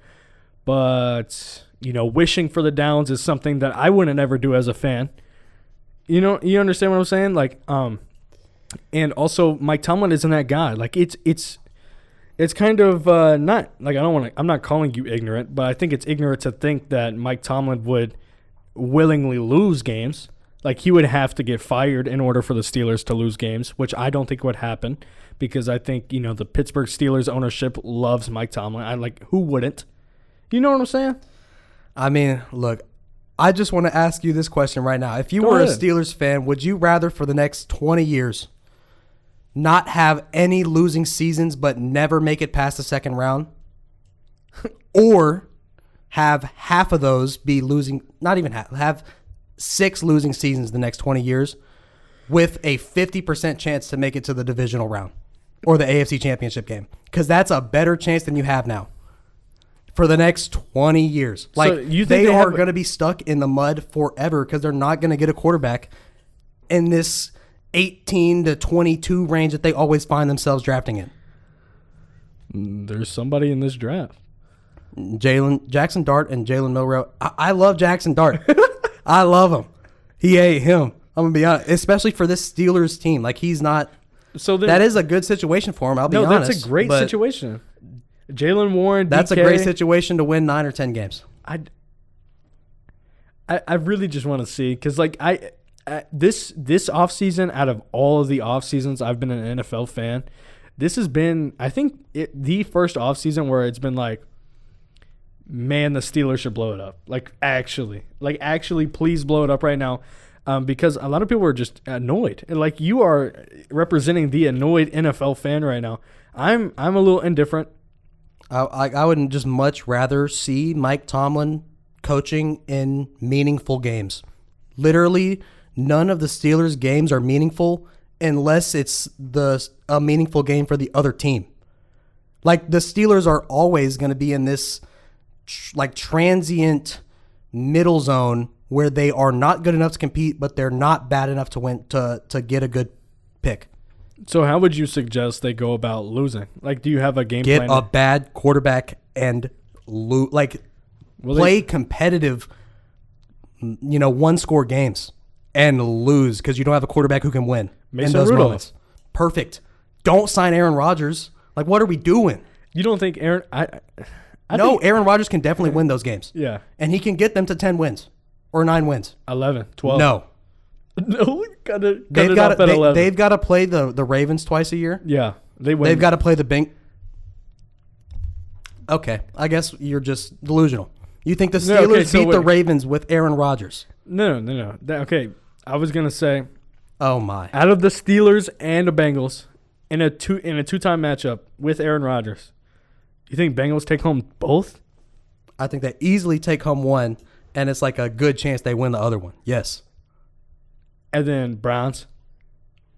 But, wishing for the downs is something that I wouldn't ever do as a fan. You understand what I'm saying? Like, and also, Mike Tomlin isn't that guy. Like, it's kind of not like I'm not calling you ignorant, but I think it's ignorant to think that Mike Tomlin would willingly lose games. Like, he would have to get fired in order for the Steelers to lose games, which I don't think would happen, because I think, the Pittsburgh Steelers ownership loves Mike Tomlin. Who wouldn't? You know what I'm saying? I mean, look, I just want to ask you this question right now. If you were a Steelers fan, would you rather for the next 20 years not have any losing seasons but never make it past the second round? Or have half of those be losing, not even half, have 6 losing seasons the next 20 years with a 50% chance to make it to the divisional round or the AFC Championship game? Because that's a better chance than you have now for the next 20 years. Like, so you think they are going to be stuck in the mud forever because they're not going to get a quarterback in this 18 to 22 range that they always find themselves drafting in. There's somebody in this draft. Jackson Dart and Jalen Milroe. I love Jackson Dart. I love him. He ate him. I'm going to be honest. Especially for this Steelers team. Like, he's not. So that is a good situation for him, I'll be honest. No, that's a great situation. Jalen Warren, that's DK, a great situation to win 9 or 10 games. I really just want to see, because this offseason, out of all of the off seasons I've been an NFL fan, this has been, I think, the first off season where it's been like, man, the Steelers should blow it up. Actually, please blow it up right now, because a lot of people are just annoyed. And you are representing the annoyed NFL fan right now. I'm a little indifferent. I would just much rather see Mike Tomlin coaching in meaningful games. Literally, none of the Steelers' games are meaningful unless it's a meaningful game for the other team. Like, the Steelers are always going to be in this transient middle zone where they are not good enough to compete, but they're not bad enough to win to get a good pick. So how would you suggest they go about losing? Do you have a game plan? Get a bad quarterback and play competitive, one-score games and lose because you don't have a quarterback who can win in those moments. Perfect. Don't sign Aaron Rodgers. What are we doing? You don't think Aaron? Aaron Rodgers can definitely win those games. Yeah. And he can get them to 10 wins or 9 wins. 11, 12. No. No, they've got to play the Ravens twice a year. Yeah, they win. They've got to play the Bengals. Okay, I guess you're just delusional. You think the Steelers beat the Ravens with Aaron Rodgers? No. Okay, I was gonna say, oh my! Out of the Steelers and the Bengals in a two-time matchup with Aaron Rodgers, you think Bengals take home both? I think they easily take home one, and it's a good chance they win the other one. Yes. And then Browns?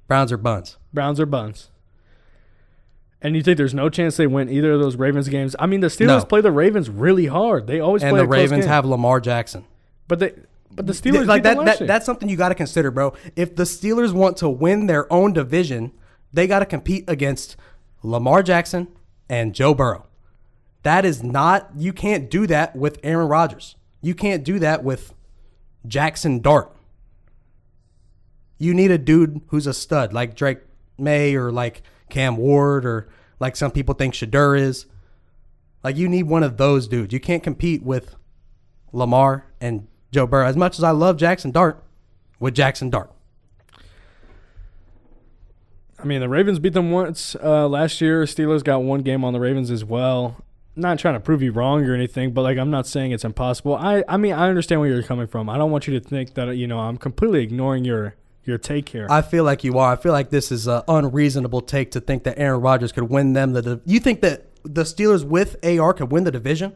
Browns are buns. And you think there's no chance they win either of those Ravens games? I mean, the Steelers play the Ravens really hard. They always play a close game. And the Ravens have Lamar Jackson. But the Steelers beat them last year. That's something you got to consider, bro. If the Steelers want to win their own division, they got to compete against Lamar Jackson and Joe Burrow. That is not – you can't do that with Aaron Rodgers. You can't do that with Jackson Dart. You need a dude who's a stud, like Drake May or like Cam Ward or like some people think Shedeur is. You need one of those dudes. You can't compete with Lamar and Joe Burrow. As much as I love Jackson Dart, with Jackson Dart. I mean, the Ravens beat them once last year. Steelers got one game on the Ravens as well. not trying to prove you wrong or anything, but like I'm not saying it's impossible. I mean, I understand where you're coming from. I don't want you to think that I'm completely ignoring your take here. I feel like you are. I feel like this is an unreasonable take to think that Aaron Rodgers could win them. You think that the Steelers with AR could win the division?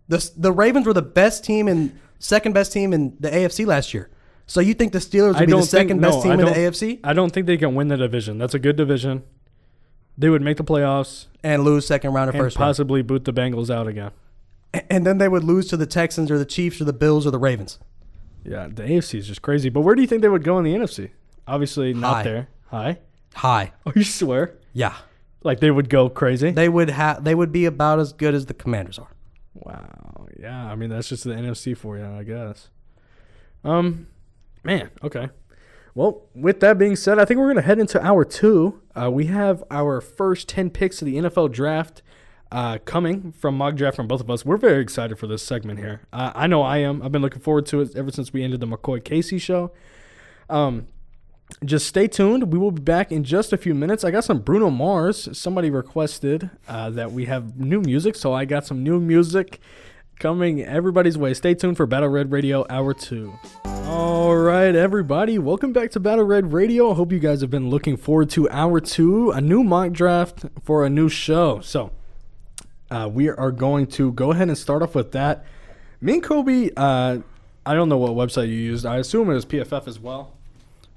The Ravens were the best team and second best team in the AFC last year. So you think the Steelers would be the second best team in the AFC? I don't think they can win the division. That's a good division. They would make the playoffs and lose second round or first round. Possibly boot the Bengals out again. And then they would lose to the Texans or the Chiefs or the Bills or the Ravens. Yeah, the AFC is just crazy. But where do you think they would go in the NFC? Obviously not there. High. Oh, you swear? Yeah. Like they would go crazy? They would be about as good as the Commanders are. Wow. Yeah, I mean that's just the NFC for you, I guess. Man, okay. Well, with that being said, I think we're going to head into hour 2. We have our first 10 picks of the NFL draft coming from mock draft from both of us. We're very excited for this segment here. I know I am. I've been looking forward to it ever since we ended the McCoy Casey show. Just stay tuned. We will be back in just a few minutes. I got some Bruno Mars. Somebody requested that we have new music, so I got some new music coming everybody's way. Stay tuned for Battle Red Radio Hour 2. All right, everybody. Welcome back to Battle Red Radio. I hope you guys have been looking forward to Hour 2, a new mock draft for a new show. So we are going to go ahead and start off with that. Me and Kobe, I don't know what website you used. I assume it was PFF as well.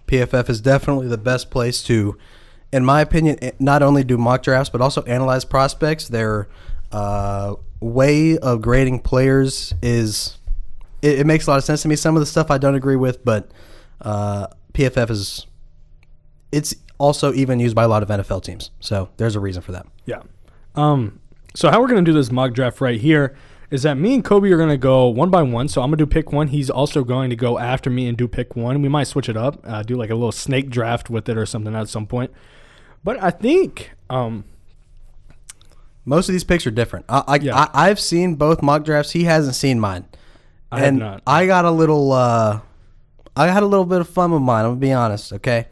PFF is definitely the best place to, in my opinion, not only do mock drafts, but also analyze prospects. Their way of grading players is, it makes a lot of sense to me. Some of the stuff I don't agree with, but PFF it's also even used by a lot of NFL teams. So there's a reason for that. Yeah. So how we're going to do this mock draft right here is that me and Kobe are going to go one by one. So I'm going to do pick 1. He's also going to go after me and do pick 1. We might switch it up, do like a little snake draft with it or something at some point. But I think most of these picks are different. I've seen both mock drafts. He hasn't seen mine. I have not. I got a little bit of fun with mine. I'm going to be honest, okay?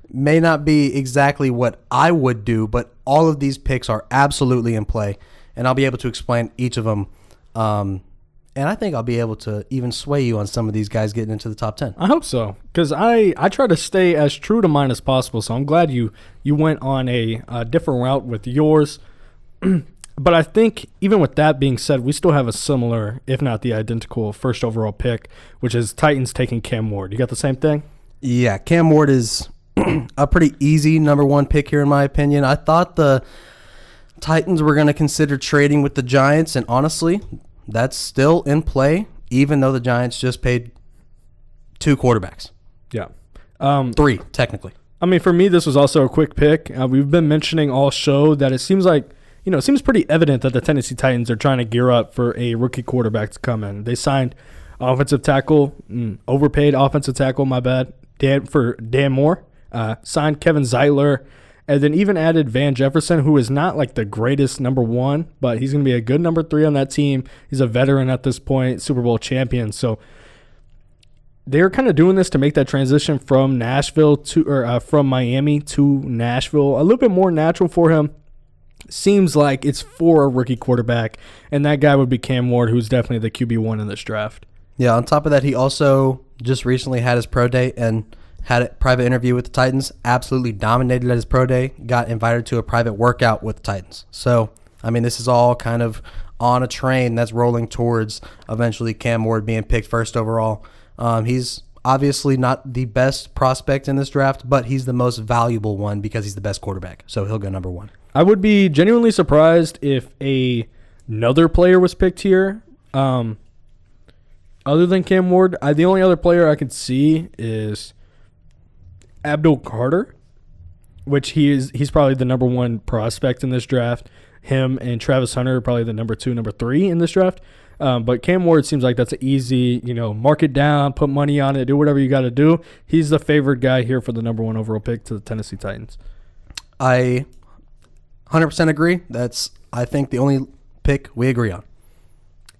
May not be exactly what I would do, but all of these picks are absolutely in play, and I'll be able to explain each of them. And I think I'll be able to even sway you on some of these guys getting into the top 10. I hope so, because I try to stay as true to mine as possible, so I'm glad you went on a different route with yours. But I think even with that being said, we still have a similar, if not the identical, first overall pick, which is Titans taking Cam Ward. You got the same thing? Yeah, Cam Ward is a pretty easy number 1 pick here in my opinion. I thought the Titans were going to consider trading with the Giants, and honestly, that's still in play, even though the Giants just paid 2 quarterbacks. Yeah. 3, technically. I mean, for me, this was also a quick pick. We've been mentioning all show that it seems like, it seems pretty evident that the Tennessee Titans are trying to gear up for a rookie quarterback to come in. They signed offensive tackle, overpaid offensive tackle, my bad, for Dan Moore. Signed Kevin Zeitler, and then even added Van Jefferson, who is not like the greatest number 1, but he's going to be a good number 3 on that team. He's a veteran at this point, Super Bowl champion. So they're kind of doing this to make that transition from from Miami to Nashville a little bit more natural for him. Seems like it's for a rookie quarterback, and that guy would be Cam Ward, who's definitely the QB1 in this draft. Yeah, on top of that, he also just recently had his pro day and had a private interview with the Titans, absolutely dominated at his pro day, got invited to a private workout with the Titans. So, I mean, this is all kind of on a train that's rolling towards eventually Cam Ward being picked first overall. He's obviously not the best prospect in this draft, but he's the most valuable one because he's the best quarterback. So he'll go number 1. I would be genuinely surprised if another player was picked here. Other than Cam Ward, the only other player I could see is Abdul Carter, which he's probably the number 1 prospect in this draft. Him and Travis Hunter are probably the number 2, number 3 in this draft. But Cam Ward seems like that's an easy, mark it down, put money on it, do whatever you got to do. He's the favorite guy here for the number 1 overall pick to the Tennessee Titans. I 100% agree. That's, I think, the only pick we agree on.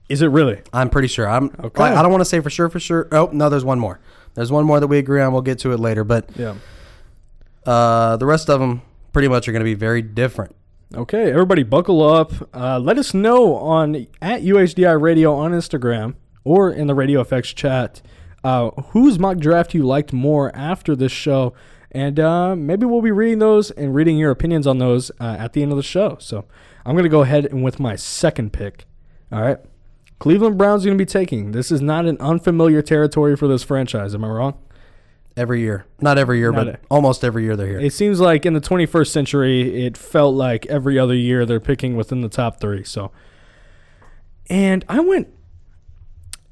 Is it really? I'm pretty sure. Okay. I don't want to say for sure. Oh, no, there's one more. There's one more that we agree on. We'll get to it later. But yeah, the rest of them pretty much are going to be very different. Okay, everybody buckle up. Let us know at UHDI Radio on Instagram or in the RadioFX chat whose mock draft you liked more after this show. And maybe we'll be reading those and reading your opinions on those at the end of the show. So I'm going to go ahead and with my second pick. All right. Cleveland Browns are going to be taking. This is not an unfamiliar territory for this franchise. Am I wrong? Every year. Not every year, but almost every year they're here. It seems like in the 21st century, it felt like every other year they're picking within the top 3. And I went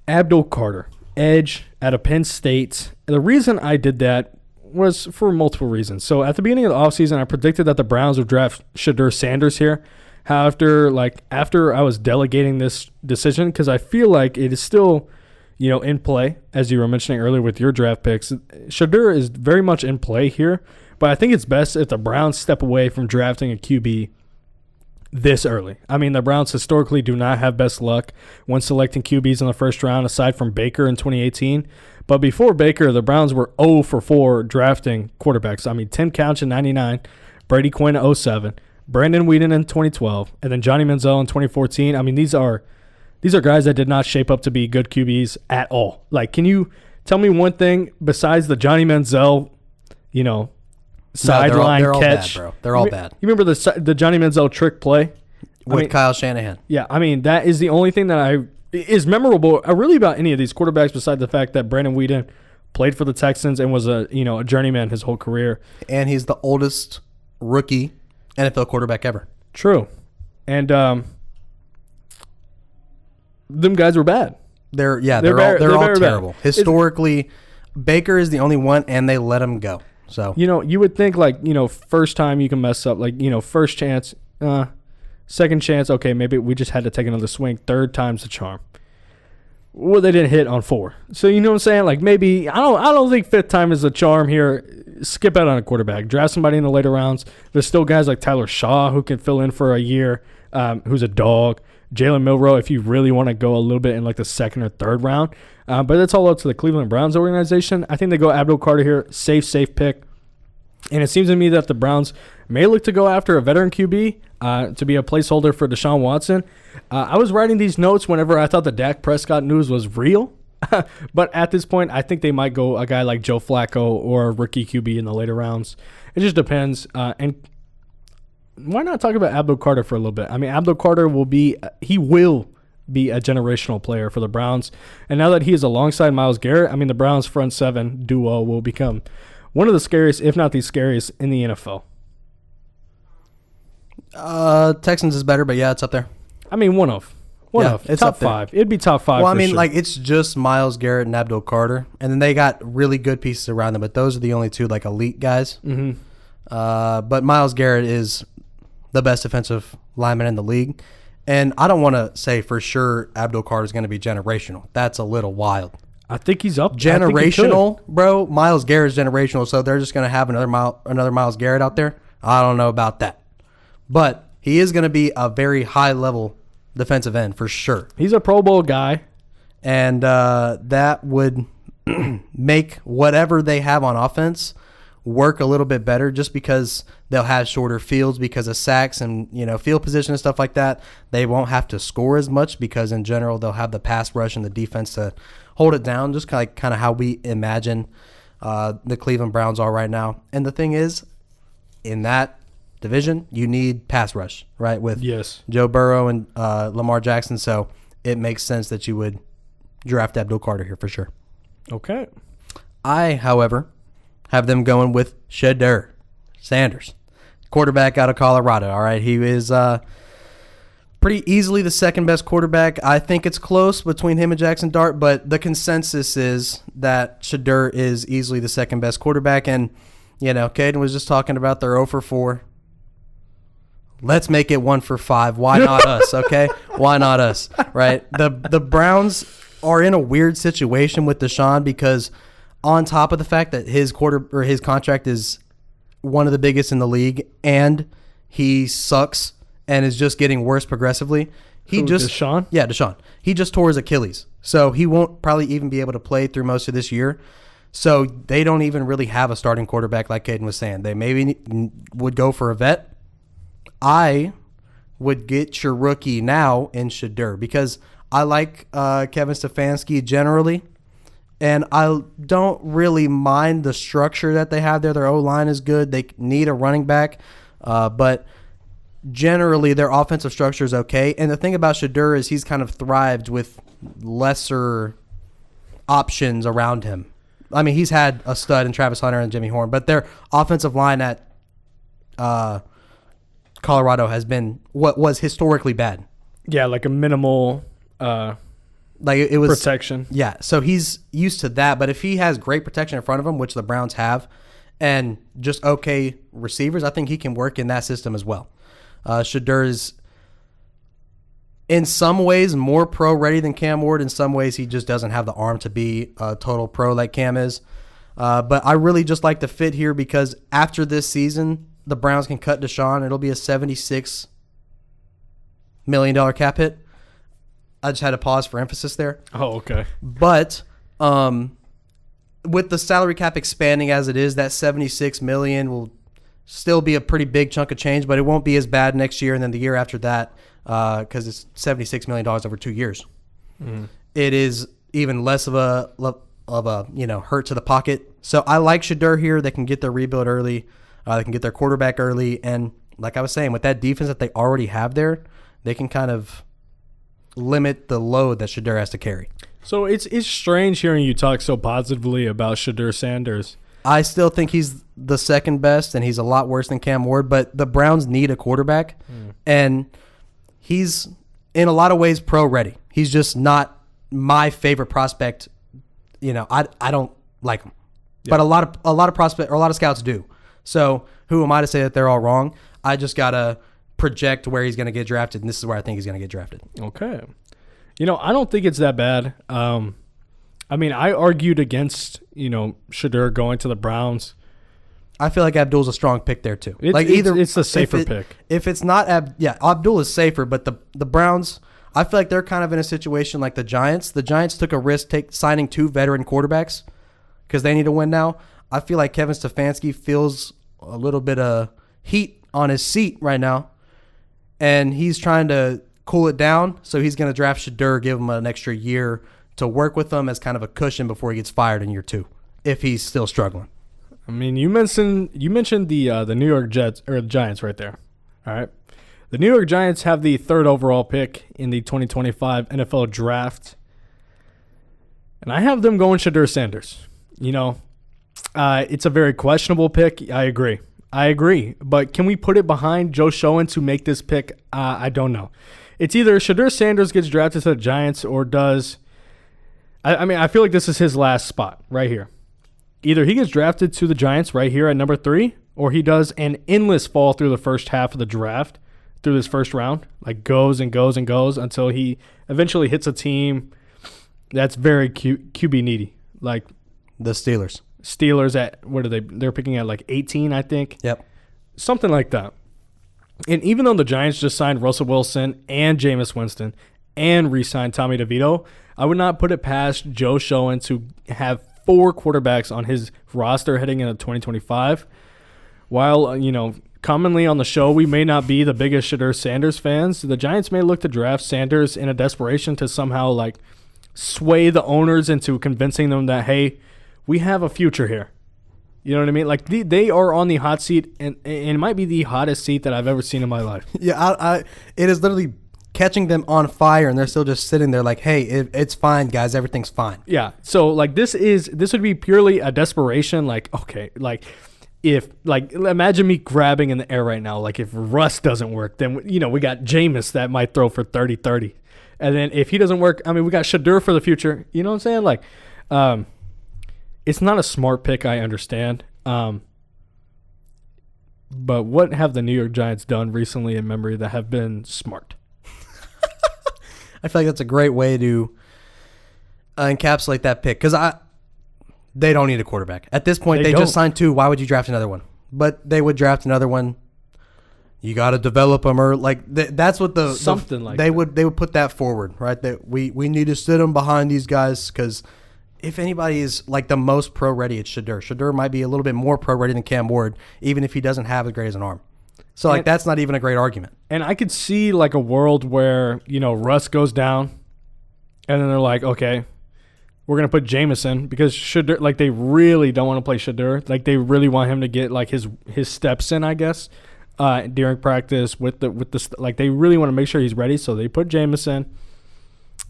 Abdul Carter, edge out of Penn State. The reason I did that was for multiple reasons. So at the beginning of the offseason, I predicted that the Browns would draft Shedeur Sanders here. However, after I was delegating this decision, because I feel like it is still – in play, as you were mentioning earlier with your draft picks. Shedeur is very much in play here, but I think it's best if the Browns step away from drafting a QB this early. I mean, the Browns historically do not have best luck when selecting QBs in the first round, aside from Baker in 2018. But before Baker, the Browns were 0 for 4 drafting quarterbacks. I mean, Tim Couch in 99, Brady Quinn in 07, Brandon Weeden in 2012, and then Johnny Manziel in 2014. I mean, these are guys that did not shape up to be good QBs at all. Can you tell me one thing besides the Johnny Manziel, sideline catch? They're all bad, bro. They're all bad. You remember the Johnny Manziel trick play? With Kyle Shanahan. Yeah, I mean, that is the only thing that is memorable really about any of these quarterbacks besides the fact that Brandon Weeden played for the Texans and was a journeyman his whole career. And he's the oldest rookie NFL quarterback ever. True. And them guys were bad. They're all terrible. Bad. Historically, Baker is the only one, and they let him go. So you would think first time you can mess up, first chance, second chance. Okay, maybe we just had to take another swing. Third time's the charm. Well, they didn't hit on 4. So you know what I'm saying? Maybe I don't think fifth time is the charm here. Skip out on a quarterback. Draft somebody in the later rounds. There's still guys like Tyler Shaw who can fill in for a year. Who's a dog. Jalen Milroe, if you really want to go a little bit in the second or third round. But that's all up to the Cleveland Browns organization. I think they go Abdul Carter here. Safe pick. And it seems to me that the Browns may look to go after a veteran QB to be a placeholder for Deshaun Watson. I was writing these notes whenever I thought the Dak Prescott news was real. But at this point, I think they might go a guy like Joe Flacco or a rookie QB in the later rounds. It just depends. And why not talk about Abdul Carter for a little bit? I mean, Abdul Carter will be a generational player for the Browns. And now that he is alongside Myles Garrett, I mean, the Browns front 7 duo will become one of the scariest, if not the scariest, in the NFL. Texans is better, but yeah, it's up there. I mean, one of. It's top 5. It'd be top 5. Well, I mean, sure. It's just Myles Garrett and Abdul Carter, and then they got really good pieces around them, but those are the only 2 elite guys. Mm-hmm. But Myles Garrett is the best defensive lineman in the league. And I don't want to say for sure Abdul Carter is going to be generational. That's a little wild. I think he's up. Generational, bro. Myles Garrett's generational, so they're just going to have another Myles Garrett out there. I don't know about that. But he is going to be a very high-level defensive end for sure. He's a Pro Bowl guy. And that would make whatever they have on offense work a little bit better just because they'll have shorter fields because of sacks and field position and stuff like that. They won't have to score as much because in general they'll have the pass rush and the defense to hold it down, just kind of how we imagine the Cleveland Browns are right now. And the thing is, in that division, you need pass rush, right, with Joe Burrow and Lamar Jackson. So it makes sense that you would draft Abdul Carter here for sure. Okay. I, however, have them going with Shedeur Sanders, quarterback out of Colorado. All right, he is pretty easily the second best quarterback. I think it's close between him and Jackson Dart, but the consensus is that Shedeur is easily the second best quarterback. And Caden was just talking about their 0 for 4. Let's make it 1 for 5. Why not us? Okay, why not us? Right. The Browns are in a weird situation with Deshaun because on top of the fact that his contract is one of the biggest in the league and he sucks and is just getting worse progressively. Deshaun? Yeah, Deshaun. He just tore his Achilles. So he won't probably even be able to play through most of this year. So they don't even really have a starting quarterback like Caden was saying. They maybe would go for a vet. I would get your rookie now in Shedeur because I like Kevin Stefanski generally, and I don't really mind the structure that they have there. Their O-line is good. They need a running back, but generally their offensive structure is okay. And the thing about Shedeur is he's kind of thrived with lesser options around him. I mean, he's had a stud in Travis Hunter and Jimmy Horn, but their offensive line at Colorado has been what was historically bad. Yeah, like a minimal like it was protection. Yeah, so he's used to that. But if he has great protection in front of him, which the Browns have, and just okay receivers, I think he can work in that system as well. Shedeur is in some ways more pro ready than Cam Ward. In some ways, he just doesn't have the arm to be a total pro like Cam is. But I really just like the fit here because after this season, the Browns can cut Deshaun. It'll be a $76 million cap hit. I just had to pause for emphasis there. Oh, okay. But with the salary cap expanding as it is, that $76 million will still be a pretty big chunk of change, but it won't be as bad next year and then the year after that because it's $76 million over 2 years. Mm. It is even less of a hurt to the pocket. So I like Shedeur here. They can get their rebuild early. They can get their quarterback early. And like I was saying, with that defense that they already have there, they can kind of limit the load that Shedeur has to carry. So it's strange hearing you talk so positively about Shedeur Sanders. I still think he's the second best, and he's a lot worse than Cam Ward, but the Browns need a quarterback, and he's in a lot of ways pro-ready. He's just not my favorite prospect. You know, I don't like him. Yeah. But a lot of scouts do. So who am I to say that they're all wrong? I just got to project where he's going to get drafted, and this is where I think he's going to get drafted. Okay. You know, I don't think it's that bad. I mean, I argued against, Shedeur going to the Browns. I feel like Abdul's a strong pick there too. It's the safer pick. If it's not Abdul is safer, but the Browns, I feel like they're kind of in a situation like the Giants. The Giants took a risk signing 2 veteran quarterbacks because they need to win now. I feel like Kevin Stefanski feels a little bit of heat on his seat right now, and he's trying to cool it down. So he's going to draft Shedeur, give him an extra year to work with him as kind of a cushion before he gets fired in year 2, if he's still struggling. I mean, you mentioned the New York Jets or the Giants right there. All right, the New York Giants have the 3rd overall pick in the 2025 NFL Draft, and I have them going Shedeur Sanders. It's a very questionable pick. I agree, but can we put it behind Joe Schoen to make this pick? I don't know. It's either Shedeur Sanders gets drafted to the Giants or does. I mean, I feel like this is his last spot right here. Either he gets drafted to the Giants right here at number 3, or he does an endless fall through the first half of the draft, through this first round, like goes and goes and goes until he eventually hits a team that's very QB needy, like the Steelers. Steelers at, what are they? They're picking at like 18, I think. Yep. Something like that. And even though the Giants just signed Russell Wilson and Jameis Winston and re-signed Tommy DeVito, I would not put it past Joe Schoen to have 4 quarterbacks on his roster heading into 2025. While, commonly on the show, we may not be the biggest Shedeur Sanders fans, the Giants may look to draft Sanders in a desperation to somehow, sway the owners into convincing them that, hey, we have a future here. You know what I mean? Like, they are on the hot seat, and it might be the hottest seat that I've ever seen in my life. Yeah, it is literally catching them on fire, and they're still just sitting there like, hey, it's fine, guys. Everything's fine. Yeah. So, this would be purely a desperation. Imagine me grabbing in the air right now. Like, if Russ doesn't work, then, we got Jameis that might throw for 30-30. And then if he doesn't work, I mean, we got Shedeur for the future. You know what I'm saying? It's not a smart pick, I understand. But what have the New York Giants done recently in memory that have been smart? I feel like that's a great way to encapsulate that pick because they don't need a quarterback. At this point, they just signed 2. Why would you draft another one? But they would draft another one. You got to develop them, or that's what they would put that forward, right? That we need to sit them behind these guys because if anybody is the most pro ready, it's Shedeur. Shedeur might be a little bit more pro ready than Cam Ward, even if he doesn't have as great as an arm. So, like, that's not even a great argument. And I could see, like, a world where, Russ goes down, and then they're like, okay, we're going to put Jameson because Shedeur, like, they really don't want to play Shedeur. Like, they really want him to get, like, his steps in, I guess, during practice with the like, they really want to make sure he's ready, so they put Jameson.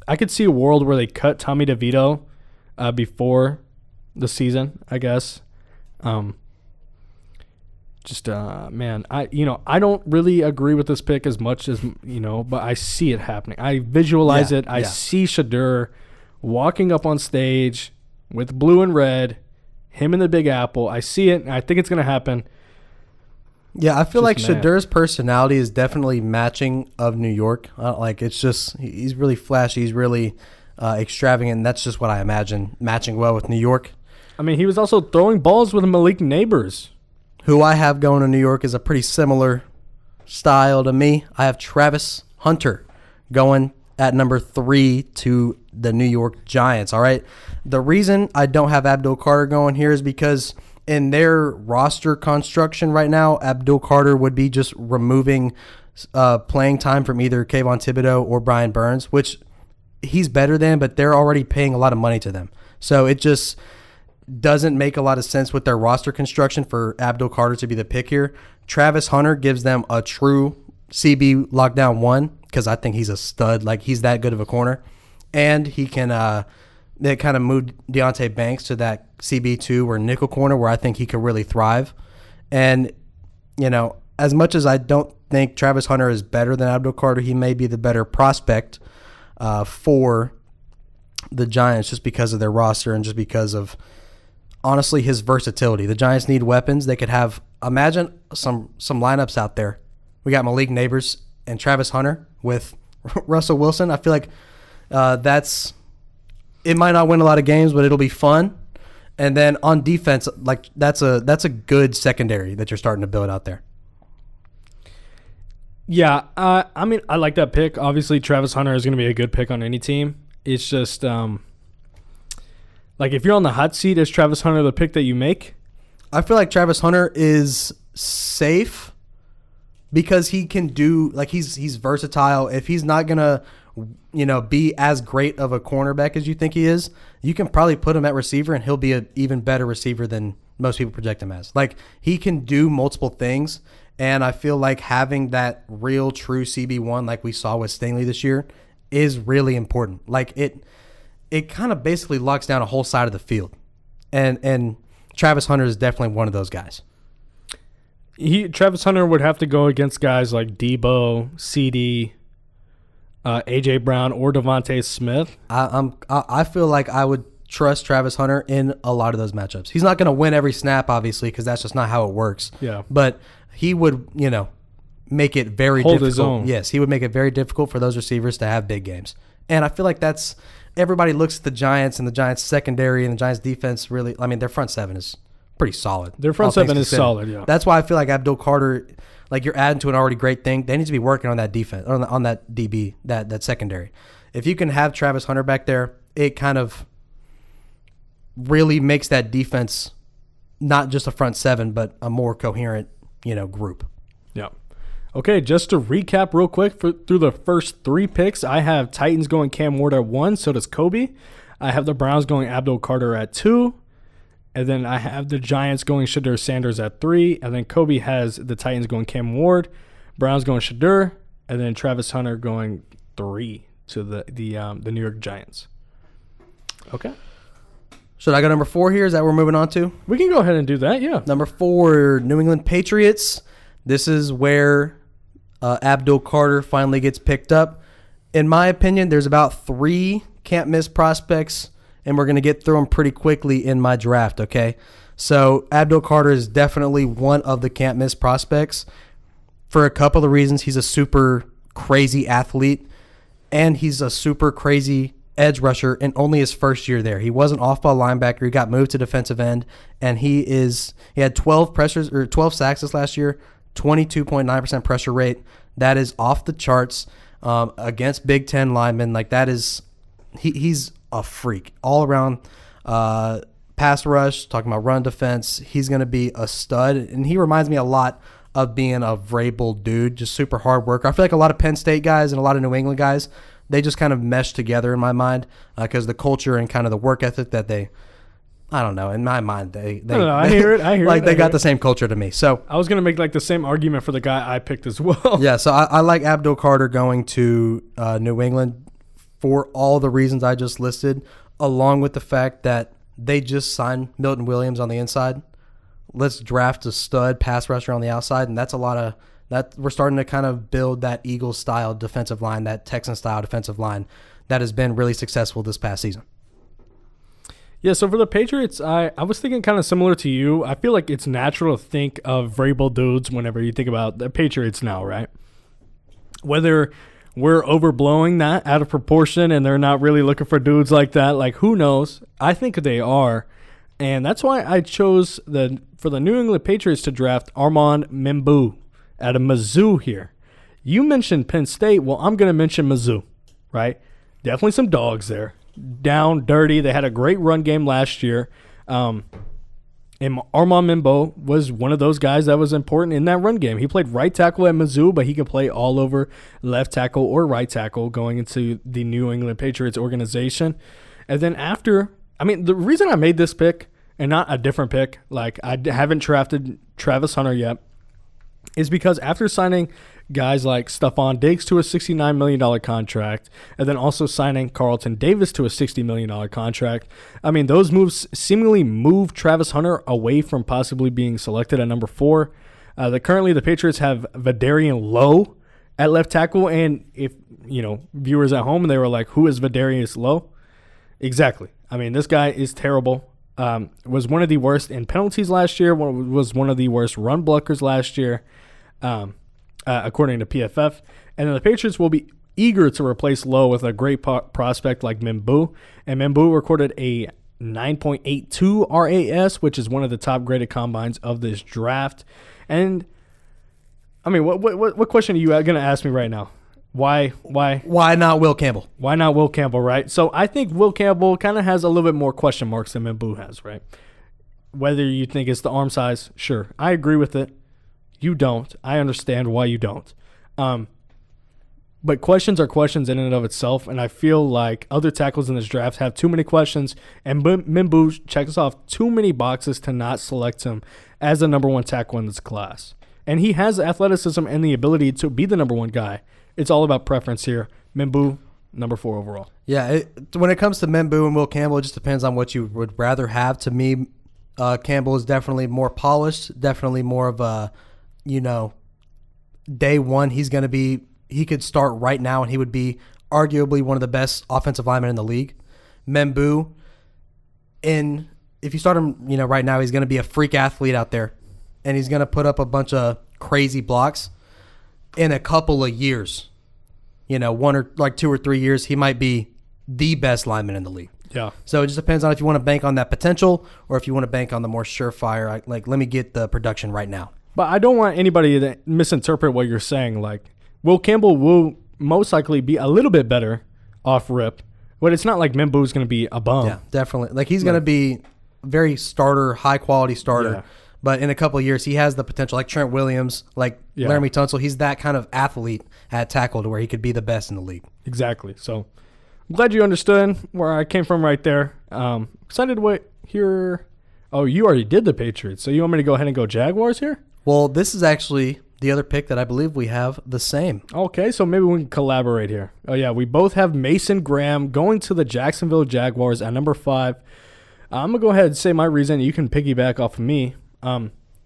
I could see a world where they cut Tommy DeVito before the season, I guess. Man, I don't really agree with this pick as much as, but I see it happening. I visualize it. I see Shedeur walking up on stage with blue and red, him in the Big Apple. I see it, and I think it's going to happen. Yeah, I feel like Shedeur's personality is definitely matching of New York. It's just, he's really flashy. He's really extravagant. And that's just what I imagine matching well with New York. I mean, he was also throwing balls with Malik Neighbors, who I have going to New York is a pretty similar style to me. I have Travis Hunter going at number 3 to the New York Giants. All right. The reason I don't have Abdul Carter going here is because in their roster construction right now, Abdul Carter would be just removing playing time from either Kayvon Thibodeau or Brian Burns, which he's better than, but they're already paying a lot of money to them. So it just doesn't make a lot of sense with their roster construction for Abdul Carter to be the pick here. Travis Hunter gives them a true CB lockdown 1 because I think he's a stud. Like, he's that good of a corner. And he can they kind of moved Deonte Banks to that CB2 or nickel corner where I think he could really thrive. And, as much as I don't think Travis Hunter is better than Abdul Carter, he may be the better prospect for the Giants just because of their roster and just because of, honestly, his versatility. The Giants need weapons. They could have, imagine some lineups out there. We got Malik Neighbors and Travis Hunter with Russell Wilson. I feel like it might not win a lot of games, but it'll be fun. And then on defense, like, that's a good secondary that you're starting to build out there. Yeah, I mean, I like that pick. Obviously, Travis Hunter is going to be a good pick on any team. It's just like, if you're on the hot seat, is Travis Hunter the pick that you make? I feel like Travis Hunter is safe because he can do, like, he's versatile. If he's not going to, be as great of a cornerback as you think he is, you can probably put him at receiver and he'll be an even better receiver than most people project him as. Like, he can do multiple things, and I feel like having that real true CB1 like we saw with Stingley this year is really important. Like, it kind of basically locks down a whole side of the field. And Travis Hunter is definitely one of those guys. Travis Hunter would have to go against guys like Debo, CD, A.J. Brown, or Devontae Smith. I feel like I would trust Travis Hunter in a lot of those matchups. He's not going to win every snap, obviously, because that's just not how it works. Yeah. But he would, make it very Hold difficult. his own. Yes, he would make it very difficult for those receivers to have big games. And I feel like that's everybody looks at the Giants and the Giants secondary and the Giants defense really. I mean, their front seven is pretty solid. Their front seven is solid, yeah. That's why I feel like Abdul Carter, like, you're adding to an already great thing. They need to be working on that defense, on that DB, that secondary. If you can have Travis Hunter back there, it kind of really makes that defense not just a front seven, but a more coherent, group. Yeah. Okay, just to recap real quick through the first 3 picks, I have Titans going Cam Ward at 1, so does Kobe. I have the Browns going Abdul Carter at 2, and then I have the Giants going Shedeur Sanders at 3, and then Kobe has the Titans going Cam Ward, Browns going Shedeur, and then Travis Hunter going 3 to the New York Giants. Okay. Should I go number 4 here? Is that what we're moving on to? We can go ahead and do that, yeah. Number 4, New England Patriots. This is where Abdul Carter finally gets picked up. In my opinion, there's about 3 can't-miss prospects, and we're going to get through them pretty quickly in my draft, okay? So Abdul Carter is definitely one of the can't-miss prospects for a couple of reasons. He's a super crazy athlete, and he's a super crazy edge rusher in only his first year there. He was an off-ball linebacker. He got moved to defensive end, and he had 12 sacks this last year, 22.9% pressure rate. That is off the charts against Big Ten linemen. Like, that is he's a freak all around. Pass rush, talking about run defense. He's going to be a stud, and he reminds me a lot of being a Vrabel dude, just super hard worker. I feel like a lot of Penn State guys and a lot of New England guys, they just kind of mesh together in my mind because the culture and kind of the work ethic that they, I don't know, in my mind, I hear it. Like they got the same culture to me. So I was going to make like the same argument for the guy I picked as well. Yeah, so I like Abdul Carter going to New England for all the reasons I just listed, along with the fact that they just signed Milton Williams on the inside. Let's draft a stud pass rusher on the outside, and that's a lot of that. We're starting to kind of build that Eagles-style defensive line, that Texan-style defensive line that has been really successful this past season. Yeah, so for the Patriots, I was thinking kind of similar to you. I feel like it's natural to think of Vrabel dudes whenever you think about the Patriots now, right? Whether we're overblowing that out of proportion and they're not really looking for dudes like that, like who knows? I think they are. And that's why I chose for the New England Patriots to draft Armand Membu out of Mizzou here. You mentioned Penn State. Well, I'm going to mention Mizzou, right? Definitely some dogs there. Down, dirty. They had a great run game last year. And Armand Membu was one of those guys that was important in that run game. He played right tackle at Mizzou, but he can play all over left tackle or right tackle going into the New England Patriots organization. And then the reason I made this pick and not a different pick, like I haven't drafted Travis Hunter yet, is because after signing guys like Stephon Diggs to a $69 million contract and then also signing Carlton Davis to a $60 million contract, those moves seemingly move Travis Hunter away from possibly being selected at number 4. Currently the Patriots have Vidarian Lowe at left tackle, and if, viewers at home, they were like, who is Vidarius Lowe? Exactly. This guy is terrible. Was one of the worst in penalties last year. Was one of the worst run blockers last year, according to PFF. And then the Patriots will be eager to replace Lowe with a great prospect like Membu. And Membu recorded a 9.82 RAS, which is one of the top graded combines of this draft. And what question are you going to ask me right now? Why not Will Campbell? Why not Will Campbell, right? So I think Will Campbell kind of has a little bit more question marks than Membu has, right? Whether you think it's the arm size, sure. I agree with it. You don't. I understand why you don't. But questions are questions in and of itself, and I feel like other tackles in this draft have too many questions, and Membu checks off too many boxes to not select him as the number 1 tackle in this class. And he has the athleticism and the ability to be the number 1 guy. It's all about preference here. Membu, number 4 overall. Yeah, when it comes to Membu and Will Campbell, it just depends on what you would rather have. To me, Campbell is definitely more polished, definitely more of a, day one, he could start right now and he would be arguably one of the best offensive linemen in the league. Membu, if you start him, right now, he's going to be a freak athlete out there, and he's going to put up a bunch of crazy blocks. In a couple of years, 1 or 2 or 3 years, he might be the best lineman in the league. Yeah. So it just depends on if you want to bank on that potential or if you want to bank on the more surefire, let me get the production right now. But I don't want anybody to misinterpret what you're saying. Like, Will Campbell will most likely be a little bit better off rip, but it's not like Membu is going to be a bum. Yeah, definitely. Like, he's going to be very starter, high-quality starter. Yeah. But in a couple of years, he has the potential, like Trent Williams, like Laramie Tunsil. He's that kind of athlete at tackle to where he could be the best in the league. Exactly. So I'm glad you understood where I came from right there. Excited to hear. Oh, you already did the Patriots. So you want me to go ahead and go Jaguars here? Well, this is actually the other pick that I believe we have the same. Okay, so maybe we can collaborate here. Oh, yeah, we both have Mason Graham going to the Jacksonville Jaguars at number 5. I'm going to go ahead and say my reason. You can piggyback off of me.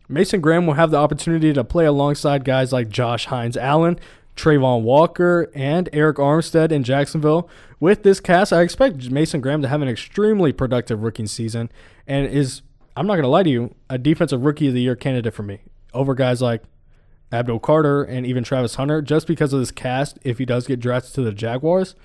Mason Graham will have the opportunity to play alongside guys like Josh Hines-Allen, Trayvon Walker, and Eric Armstead in Jacksonville. With this cast, I expect Mason Graham to have an extremely productive rookie season and is, I'm not going to lie to you, a defensive rookie of the year candidate for me over guys like Abdul Carter and even Travis Hunter just because of this cast if he does get drafted to the Jaguars.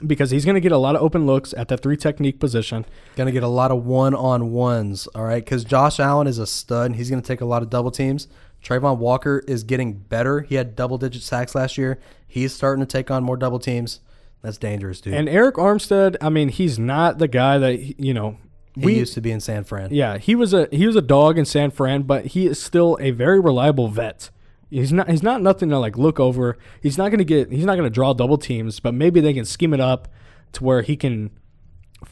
Because he's going to get a lot of open looks at the 3 technique position. Going to get a lot of one-on-ones, all right? Because Josh Allen is a stud. He's going to take a lot of double teams. Trayvon Walker is getting better. He had double-digit sacks last year. He's starting to take on more double teams. That's dangerous, dude. And Eric Armstead, he's not the guy that, he used to be in San Fran. Yeah, he was a dog in San Fran, but he is still a very reliable vet. He's not nothing to like look over. He's not gonna draw double teams, but maybe they can scheme it up to where he can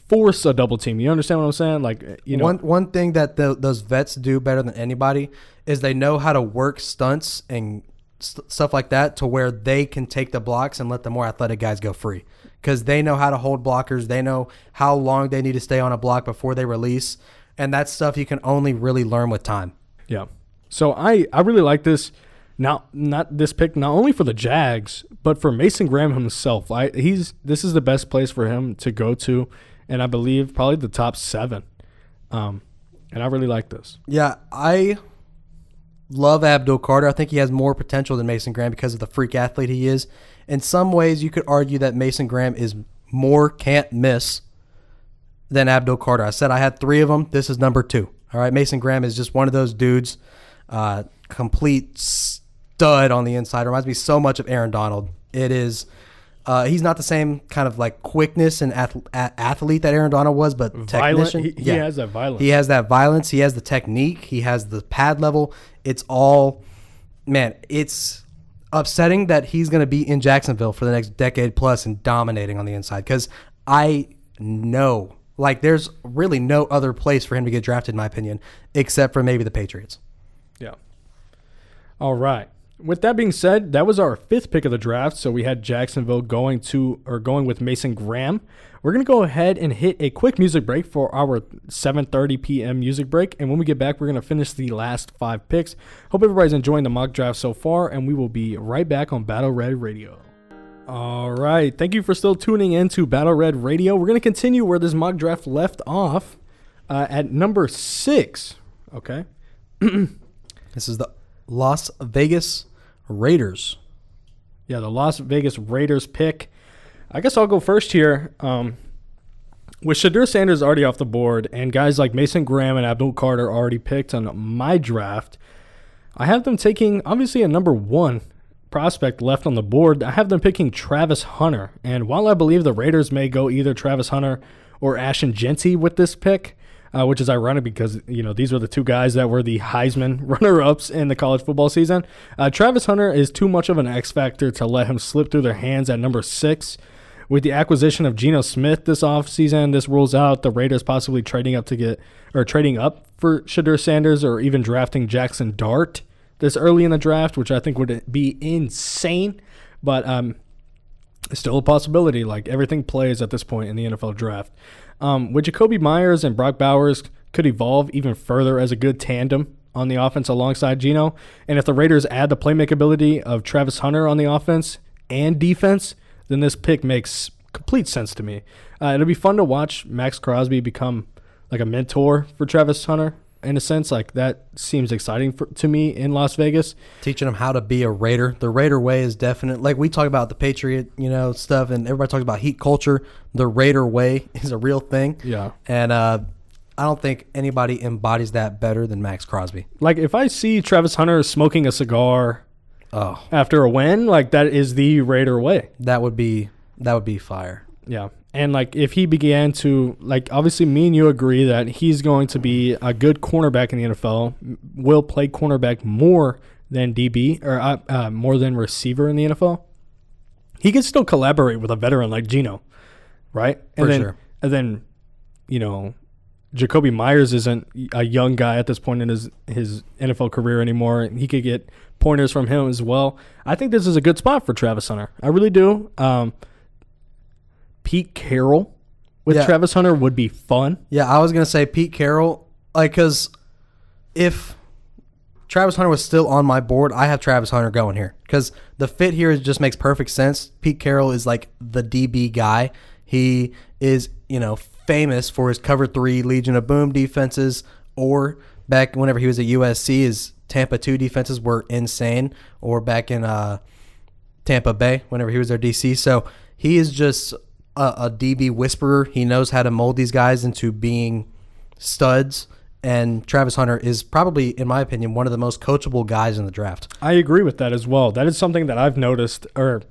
force a double team. You understand what I'm saying? Like, you know, one thing that those vets do better than anybody is they know how to work stunts and stuff like that to where they can take the blocks and let the more athletic guys go free, because they know how to hold blockers. They know how long they need to stay on a block before they release, and that's stuff you can only really learn with time. Yeah. So I really like this. Not this pick, not only for the Jags, but for Mason Graham himself. This is the best place for him to go to, and I believe probably the top 7. And I really like this. Yeah, I love Abdul Carter. I think he has more potential than Mason Graham because of the freak athlete he is. In some ways, you could argue that Mason Graham is more can't miss than Abdul Carter. I said I had 3 of them. This is number 2. All right, Mason Graham is just one of those dudes, complete stud on the inside. Reminds me so much of Aaron Donald. It is. He's not the same kind of like quickness and athlete that Aaron Donald was, but technician. He has that violence. He has that violence. He has the technique. He has the pad level. It's all, man, it's upsetting that he's going to be in Jacksonville for the next decade plus and dominating on the inside, because I know, like, there's really no other place for him to get drafted, in my opinion, except for maybe the Patriots. Yeah. All right. With that being said, that was our 5th pick of the draft. So we had Jacksonville going with Mason Graham. We're going to go ahead and hit a quick music break for our 7:30 p.m. music break. And when we get back, we're going to finish the last 5 picks. Hope everybody's enjoying the mock draft so far, and we will be right back on Battle Red Radio. All right. Thank you for still tuning in to Battle Red Radio. We're going to continue where this mock draft left off at number 6. Okay. This is the Las Vegas Raiders. Yeah, the Las Vegas Raiders pick. I guess I'll go first here. With Shedeur Sanders already off the board and guys like Mason Graham and Abdul Carter already picked on my draft, I have them taking, obviously, a number 1 prospect left on the board. I have them picking Travis Hunter. And while I believe the Raiders may go either Travis Hunter or Ashton Jeanty with this pick, which is ironic because, you know, these were the 2 guys that were the Heisman runner-ups in the college football season. Travis Hunter is too much of an X factor to let him slip through their hands at number 6. With the acquisition of Geno Smith this offseason, this rules out the Raiders possibly trading up for Shedeur Sanders, or even drafting Jackson Dart this early in the draft, which I think would be insane. But it's still a possibility. Like, everything plays at this point in the NFL draft. With Jacoby Myers and Brock Bowers could evolve even further as a good tandem on the offense alongside Geno. And if the Raiders add the playmaking ability of Travis Hunter on the offense and defense, then this pick makes complete sense to me. It'll be fun to watch Max Crosby become like a mentor for Travis Hunter in a sense. Like, that seems exciting to me in Las Vegas. Teaching him how to be a Raider. The Raider way is definite. Like, we talk about the Patriot, stuff, and everybody talks about heat culture. The Raider way is a real thing. Yeah. And I don't think anybody embodies that better than Max Crosby. Like, if I see Travis Hunter smoking a cigar after a win, like, that is the Raider way. That would be fire. Yeah. And, like, if he began to, like, obviously me and you agree that he's going to be a good cornerback in the NFL, will play cornerback more than DB, or more than receiver in the NFL. He can still collaborate with a veteran like Geno, right? Sure. And then, Jacoby Myers isn't a young guy at this point in his NFL career anymore. He could get pointers from him as well. I think this is a good spot for Travis Hunter. I really do. Pete Carroll with Travis Hunter would be fun. Yeah, I was going to say Pete Carroll, because if Travis Hunter was still on my board, I have Travis Hunter going here because the fit here just makes perfect sense. Pete Carroll is like the DB guy. He is, famous for his cover 3 Legion of Boom defenses, or back whenever he was at USC, his Tampa 2 defenses were insane, or back in Tampa Bay whenever he was their DC. So he is just a DB whisperer. He knows how to mold these guys into being studs, and Travis Hunter is probably, in my opinion, one of the most coachable guys in the draft. I agree with that as well. That is something that I've noticed, or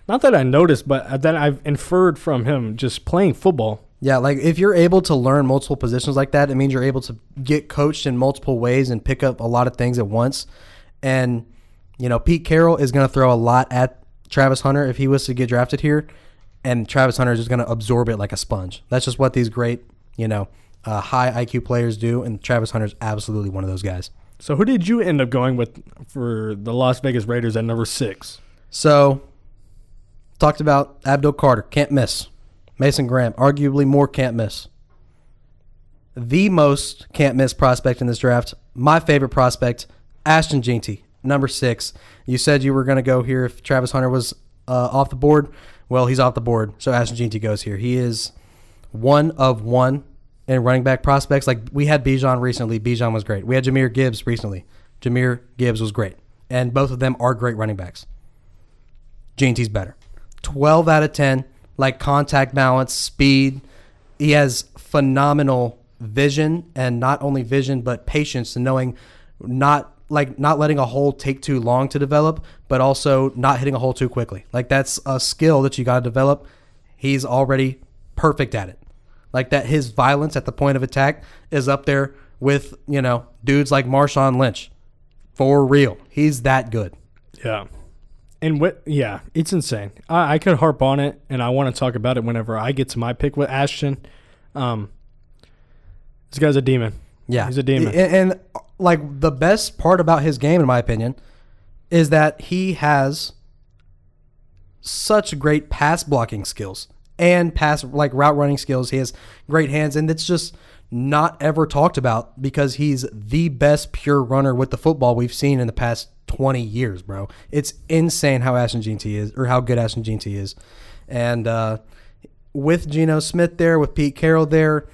not that I noticed, but that I've inferred from him just playing football Yeah, like if you're able to learn multiple positions like that, it means you're able to get coached in multiple ways and pick up a lot of things at once. And, Pete Carroll is going to throw a lot at Travis Hunter if he was to get drafted here. And Travis Hunter is just going to absorb it like a sponge. That's just what these great, high IQ players do. And Travis Hunter is absolutely one of those guys. So who did you end up going with for the Las Vegas Raiders at number 6? So, talked about Abdul Carter. Can't miss. Mason Graham, arguably more can't miss. The most can't miss prospect in this draft, my favorite prospect, Ashton Jeanty, number 6. You said you were going to go here if Travis Hunter was off the board. Well, he's off the board, so Ashton Jeanty goes here. He is one of one in running back prospects. Like, we had Bijan recently. Bijan was great. We had Jahmyr Gibbs recently. Jahmyr Gibbs was great. And both of them are great running backs. Jeanty's better. 12 out of 10. Like contact balance, speed. He has phenomenal vision, and not only vision, but patience and knowing not letting a hole take too long to develop, but also not hitting a hole too quickly. Like, that's a skill that you got to develop. He's already perfect at it. Like that, his violence at the point of attack is up there with, dudes like Marshawn Lynch. For real. He's that good. Yeah. And it's insane. I could harp on it, and I want to talk about it whenever I get to my pick with Ashton. This guy's a demon. Yeah. He's a demon. And like, the best part about his game, in my opinion, is that he has such great pass blocking skills and route running skills. He has great hands, and it's just not ever talked about because he's the best pure runner with the football we've seen in the past 20 years, bro. It's insane how Ashton Jeanty is, or how good Ashton Jeanty is. And with Geno Smith there, with Pete Carroll there,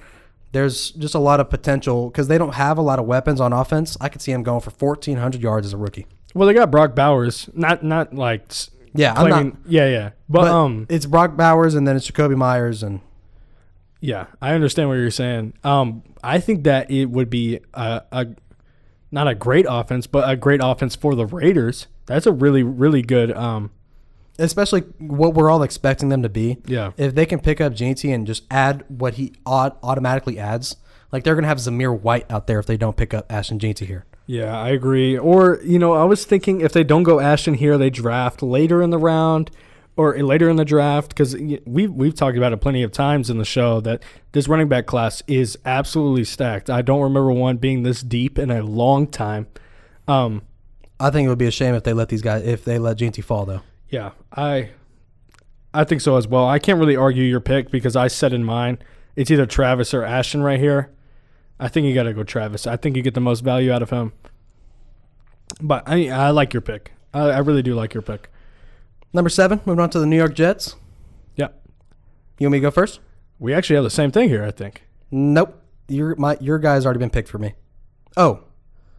there's just a lot of potential because they don't have a lot of weapons on offense. I could see him going for 1,400 yards as a rookie. Well, they got Brock Bowers, not like yeah, claiming, I'm not, yeah, but it's Brock Bowers and then it's Jacoby Myers and yeah, I understand what you're saying. I think that it would be not a great offense, but a great offense for the Raiders. That's a really, really good. Especially what we're all expecting them to be. Yeah. If they can pick up Jeanty and just add what he automatically adds, like they're going to have Zamir White out there if they don't pick up Ashton Jeanty here. Yeah, I agree. Or, I was thinking if they don't go Ashton here, they draft later in the round or later in the draft, because we've talked about it plenty of times in the show that this running back class is absolutely stacked. I don't remember one being this deep in a long time. I think it would be a shame if they let Jeanty fall, though. Yeah, I think so as well. I can't really argue your pick because I said in mine it's either Travis or Ashton right here. I think you got to go Travis. I think you get the most value out of him. But I like your pick. I really do like your pick. Number 7, moving on to the New York Jets. Yeah. You want me to go first? We actually have the same thing here, I think. Nope. Your guy's already been picked for me. Oh.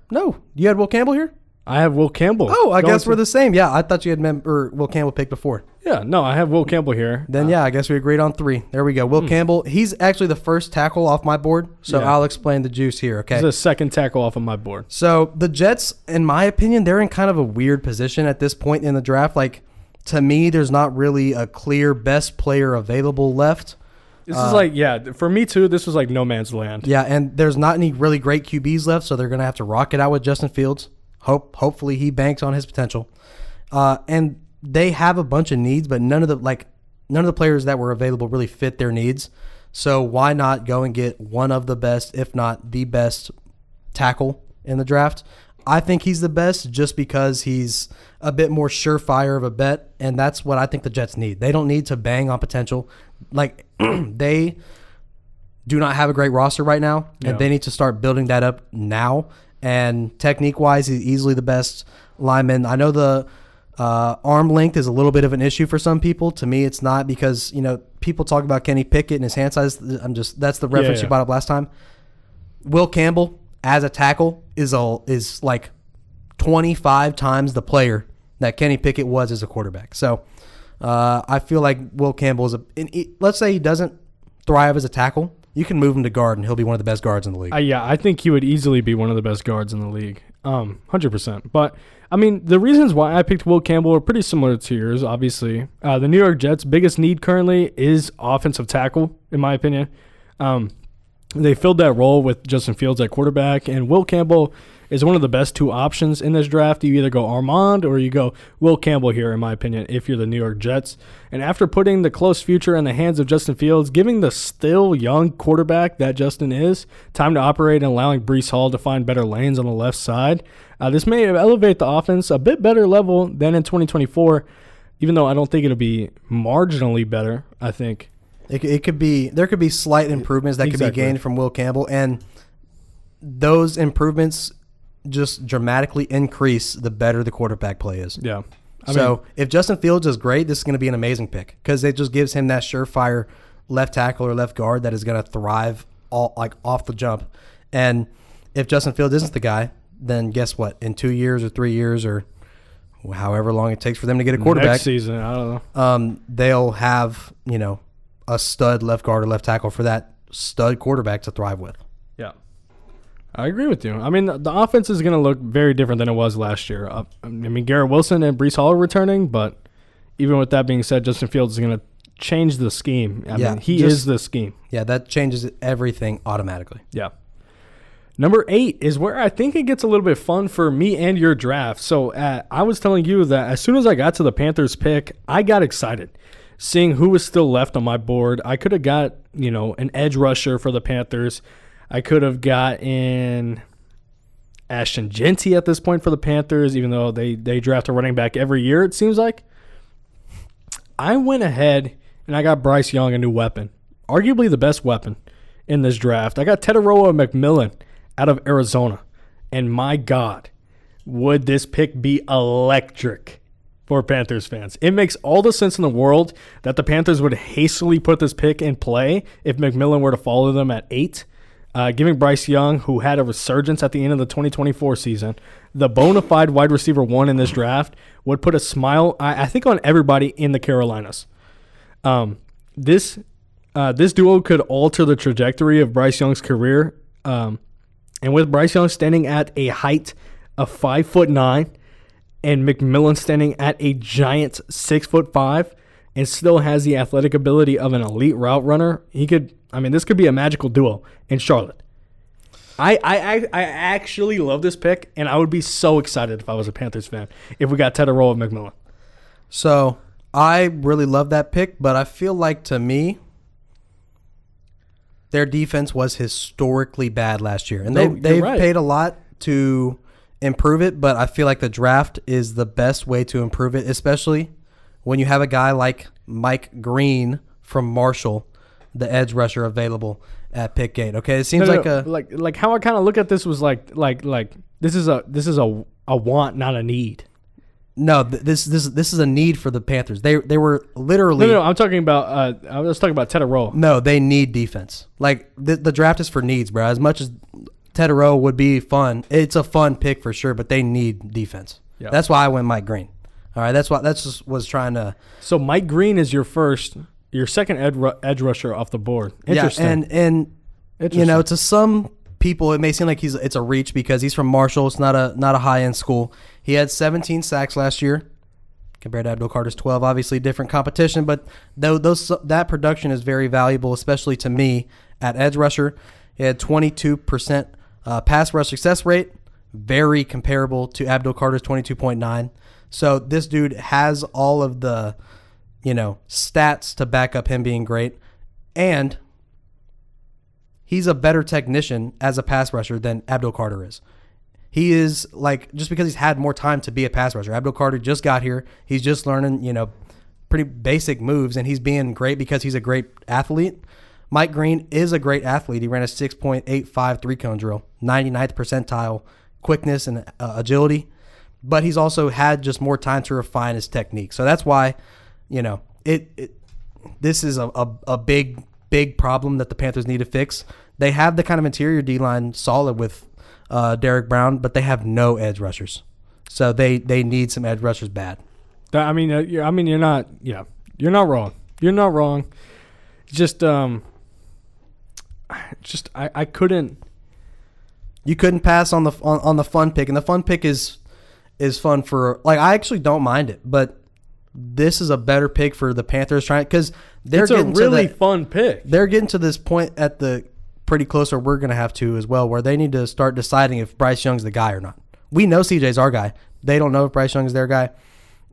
No. You had Will Campbell here? I have Will Campbell. Oh, I guess we're the same. Yeah, I thought you had Will Campbell picked before. Yeah, no, I have Will Campbell here. Then, I guess we agreed on 3. There we go. Will Campbell, he's actually the first tackle off my board, so I'll explain the juice here, okay? He's the second tackle off of my board. So, the Jets, in my opinion, they're in kind of a weird position at this point in the draft. Like, to me, there's not really a clear best player available left. This is for me too, this was like no man's land. Yeah, and there's not any really great QBs left, so they're going to have to rock it out with Justin Fields. Hopefully he banks on his potential. And they have a bunch of needs, but none of the players that were available really fit their needs. So why not go and get one of the best, if not the best, tackle in the draft? I think he's the best just because he's a bit more surefire of a bet, and that's what I think the Jets need. They don't need to bang on potential. Like, they do not have a great roster right now, and they need to start building that up now. And technique-wise, he's easily the best lineman. I know the arm length is a little bit of an issue for some people. To me, it's not because, people talk about Kenny Pickett and his hand size. That's the reference you brought up last time. Will Campbell, as a tackle, is like 25 times the player that Kenny Pickett was as a quarterback. So I feel like Will Campbell let's say he doesn't thrive as a tackle. You can move him to guard, and he'll be one of the best guards in the league. I think he would easily be one of the best guards in the league, 100%. But I mean, the reasons why I picked Will Campbell are pretty similar to yours, obviously. The New York Jets' biggest need currently is offensive tackle, in my opinion. They filled that role with Justin Fields at quarterback, and Will Campbell is one of the best two options in this draft. You either go Armand or you go Will Campbell here, in my opinion, if you're the New York Jets. And after putting the close future in the hands of Justin Fields, giving the still young quarterback that Justin is time to operate and allowing Breece Hall to find better lanes on the left side, this may elevate the offense a bit better level than in 2024, even though I don't think it'll be marginally better, I think. It could be, there could be slight improvements that could be gained from Will Campbell, and those improvements just dramatically increase the better the quarterback play is. Yeah. So if Justin Fields is great, this is going to be an amazing pick because it just gives him that surefire left tackle or left guard that is going to thrive off the jump. And if Justin Fields isn't the guy, then guess what? In 2 years or 3 years or however long it takes for them to get a quarterback, next season, I don't know. They'll have a stud left guard or left tackle for that stud quarterback to thrive with. Yeah. I agree with you. I mean, the offense is going to look very different than it was last year. I mean, Garrett Wilson and Breece Hall are returning, but even with that being said, Justin Fields is going to change the scheme. I mean, he is the scheme. Yeah, that changes everything automatically. Yeah. Number 8 is where I think it gets a little bit fun for me and your draft. So I was telling you that as soon as I got to the Panthers pick, I got excited. Seeing who was still left on my board, I could have got, an edge rusher for the Panthers. I could have got in Ashton Jeanty at this point for the Panthers, even though they draft a running back every year, it seems like. I went ahead and I got Bryce Young, a new weapon, arguably the best weapon in this draft. I got Teteroa McMillan out of Arizona, and my God, would this pick be electric for Panthers fans. It makes all the sense in the world that the Panthers would hastily put this pick in play if McMillan were to follow them at 8. Giving Bryce Young, who had a resurgence at the end of the 2024 season, the bona fide wide receiver 1 in this draft, would put a smile, I think, on everybody in the Carolinas. This duo could alter the trajectory of Bryce Young's career. And with Bryce Young standing at a height of 5'9", and McMillan standing at a giant 6'5", and still has the athletic ability of an elite route runner, this could be a magical duo in Charlotte. I actually love this pick, and I would be so excited if I was a Panthers fan if we got Teteroa McMillan. So I really love that pick, but I feel like, to me, their defense was historically bad last year, and they've paid a lot to improve it, but I feel like the draft is the best way to improve it, especially when you have a guy like Mike Green from Marshall, the edge rusher, available at pick 8. Okay, it seems like how I kind of look at this was like this is a want, not a need. No, this is a need for the Panthers. They were literally. No. I'm talking about. I was talking about Teteroa. No, they need defense. Like the draft is for needs, bro. As much as Teteroa would be fun, it's a fun pick for sure, but they need defense. Yeah. That's why I went Mike Green. All right, that's just was trying to. So Mike Green is your second edge rusher off the board. Interesting. Yeah, and to some people it may seem like it's a reach because he's from Marshall. It's not a high end school. He had 17 sacks last year compared to Abdul Carter's 12. Obviously, different competition, but that production is very valuable, especially to me at edge rusher. He had 22% pass rush success rate, very comparable to Abdul Carter's 22.9. So this dude has all of the, stats to back up him being great, and he's a better technician as a pass rusher than Abdul Carter is. He is just because he's had more time to be a pass rusher. Abdul Carter just got here. He's just learning, pretty basic moves, and he's being great because he's a great athlete. Mike Green is a great athlete. He ran a 6.85 3-cone drill, 99th percentile quickness and agility, but he's also had just more time to refine his technique. So that's why, this is a big problem that the Panthers need to fix. They have the kind of interior D-line solid with Derek Brown, but they have no edge rushers. So they need some edge rushers bad. You're not wrong. You're not wrong. I couldn't. You couldn't pass on the fun pick, and the fun pick is is fun for, like, I actually don't mind it, but this is a better pick for the Panthers because they're it's a getting really fun pick. They're getting to this point at the pretty close, or we're going to have to as well, where they need to start deciding if Bryce Young's the guy or not. We know CJ's our guy. They don't know if Bryce Young is their guy.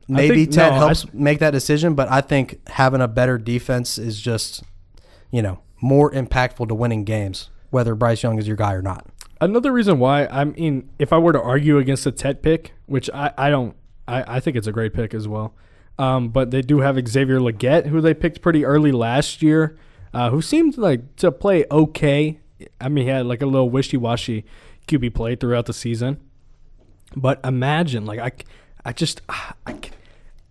Maybe Ted helps make that decision, but I think having a better defense is just, more impactful to winning games, whether Bryce Young is your guy or not. Another reason why, if I were to argue against the Tet pick, which I don't, I think it's a great pick as well. But they do have Xavier Legette, who they picked pretty early last year, who seemed like to play okay. He had like a little wishy-washy QB play throughout the season. But imagine,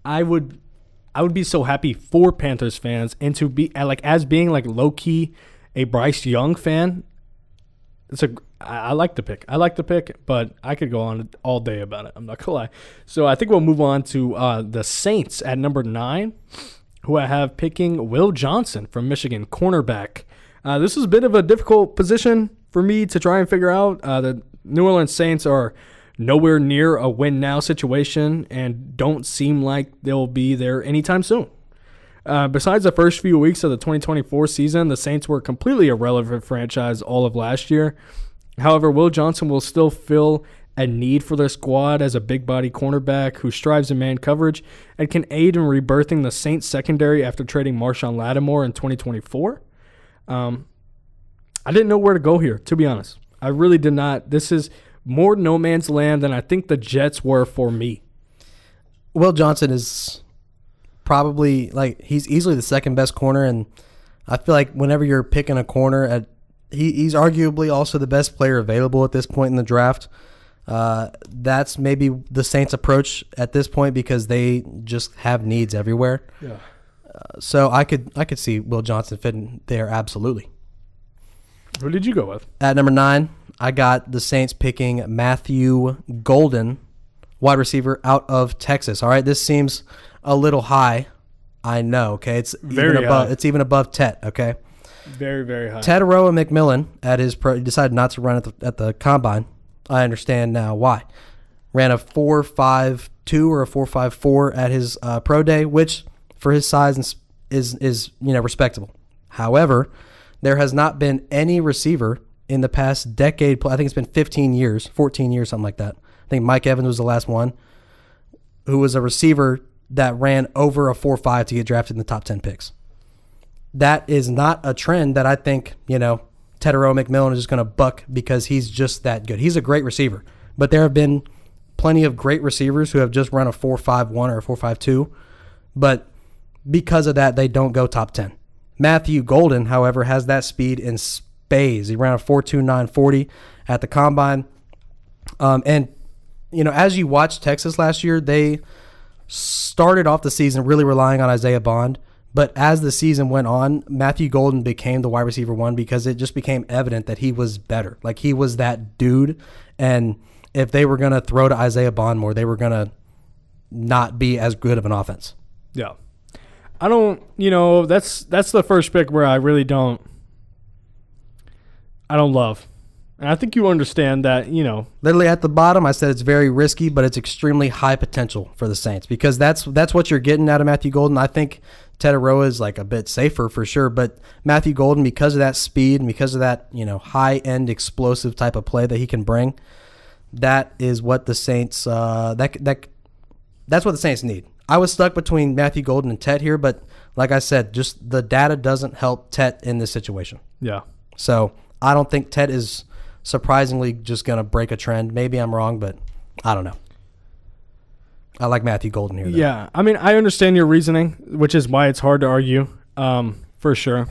I would be so happy for Panthers fans, and to be as being like low key a Bryce Young fan. I like the pick, but I could go on all day about it. I'm not gonna lie. So I think we'll move on to the Saints at number 9, who I have picking Will Johnson from Michigan, cornerback. This is a bit of a difficult position for me to try and figure out. The New Orleans Saints are nowhere near a win-now situation and don't seem like they'll be there anytime soon. Besides the first few weeks of the 2024 season, the Saints were a completely irrelevant franchise all of last year. However, Will Johnson will still fill a need for their squad as a big-body cornerback who strives in man coverage and can aid in rebirthing the Saints secondary after trading Marshawn Lattimore in 2024. I didn't know where to go here, to be honest. I really did not. This is more no man's land than I think the Jets were for me. Will Johnson is probably, he's easily the second best corner, and I feel like whenever you're picking a corner, he's arguably also the best player available at this point in the draft. That's maybe the Saints' approach at this point because they just have needs everywhere. Yeah. So I could see Will Johnson fitting there absolutely. Who did you go with? At number 9, I got the Saints picking Matthew Golden, wide receiver out of Texas. All right, this seems a little high. I know, okay? It's very even above high. It's even above Tet, okay? Very, very high. Teteroa McMillan at his pro decided not to run at the combine. I understand now why. Ran a 4.52 or a 4.54 at his pro day, which for his size is respectable. However, there has not been any receiver in the past decade. I think it's been 14 years, something like that. I think Mike Evans was the last one who was a receiver that ran over a 4.5 to get drafted in the top 10 picks. That is not a trend that I think, Teteroa McMillan is just going to buck because he's just that good. He's a great receiver, but there have been plenty of great receivers who have just run a 4.51 or a 4.52, but because of that, they don't go top 10. Matthew Golden, however, has that speed in spades. He ran a 4.29 40 at the combine. As you watch Texas last year, they started off the season really relying on Isaiah Bond. But as the season went on, Matthew Golden became the wide receiver 1 because it just became evident that he was better. Like, he was that dude. And if they were going to throw to Isaiah Bond more, they were going to not be as good of an offense. Yeah. I don't, that's the first pick where I really don't love. And I think you understand that, Literally at the bottom, I said it's very risky, but it's extremely high potential for the Saints because that's what you're getting out of Matthew Golden. I think Teteroa is a bit safer for sure, but Matthew Golden, because of that speed and because of that, high-end explosive type of play that he can bring, that is what the Saints that's what the Saints need. I was stuck between Matthew Golden and Tet here, but like I said, just the data doesn't help Tet in this situation. Yeah. So I don't think Tet is surprisingly just going to break a trend. Maybe I'm wrong, but I don't know. I like Matthew Golden here, though. Yeah. I understand your reasoning, which is why it's hard to argue, for sure.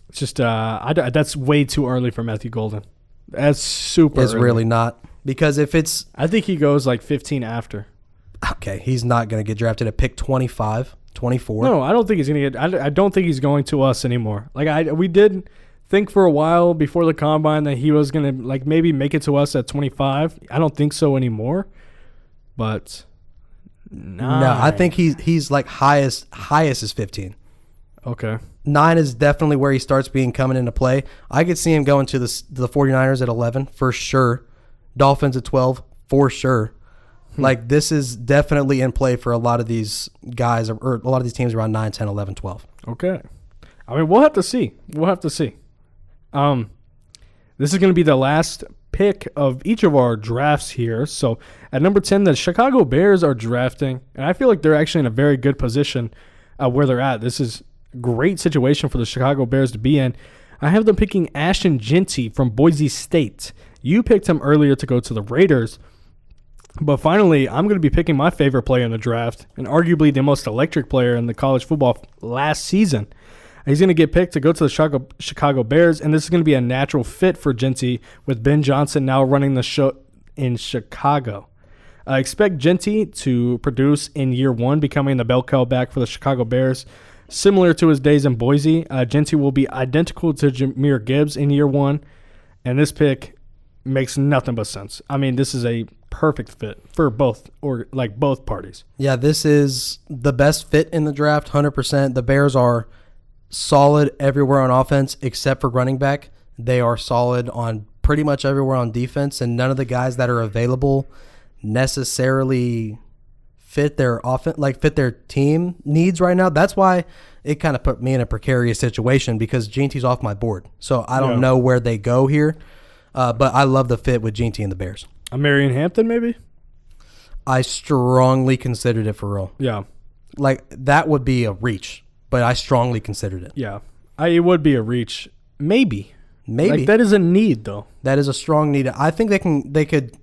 It's just that's way too early for Matthew Golden. That's super It's early. really not. Because if it's... I think he goes 15 after. Okay, he's not going to get drafted at pick 25, 24. No, I don't think he's going to get... I don't think he's going to us anymore. We did think for a while before the combine that he was going to maybe make it to us at 25. I don't think so anymore. But... No, I think he's highest is 15. Okay. 9 is definitely where he starts coming into play. I could see him going to the 49ers at 11 for sure. Dolphins at 12 for sure. Like, this is definitely in play for a lot of these guys or a lot of these teams around 9, 10, 11, 12. Okay. I mean, we'll have to see. This is going to be the last pick of each of our drafts here. So at number 10, the Chicago Bears are drafting, and I feel like they're actually in a very good position where they're at. This is a great situation for the Chicago Bears to be in. I have them picking Ashton Jeanty from Boise State. You picked him earlier to go to the Raiders. But finally, I'm going to be picking my favorite player in the draft and arguably the most electric player in the college football last season. He's going to get picked to go to the Chicago Bears, and this is going to be a natural fit for Jeanty with Ben Johnson now running the show in Chicago. I expect Jeanty to produce in year one, becoming the bell cow back for the Chicago Bears. Similar to his days in Boise, Jeanty will be identical to Jahmyr Gibbs in year one, and this pick makes nothing but sense. I mean, this is a perfect fit for both parties. Yeah, this is the best fit in the draft, 100%. The Bears are solid everywhere on offense except for running back. They are solid on pretty much everywhere on defense, and none of the guys that are available necessarily fit their fit their team needs right now. That's why it kind of put me in a precarious situation because Jeanty's off my board. So I don't know where they go here. But I love the fit with Jeanty and the Bears. A Marion Hampton, maybe? I strongly considered it for real. Yeah. Like, that would be a reach, but I strongly considered it. Yeah. It would be a reach. Maybe. Like, that is a need, though. That is a strong need. I think they could.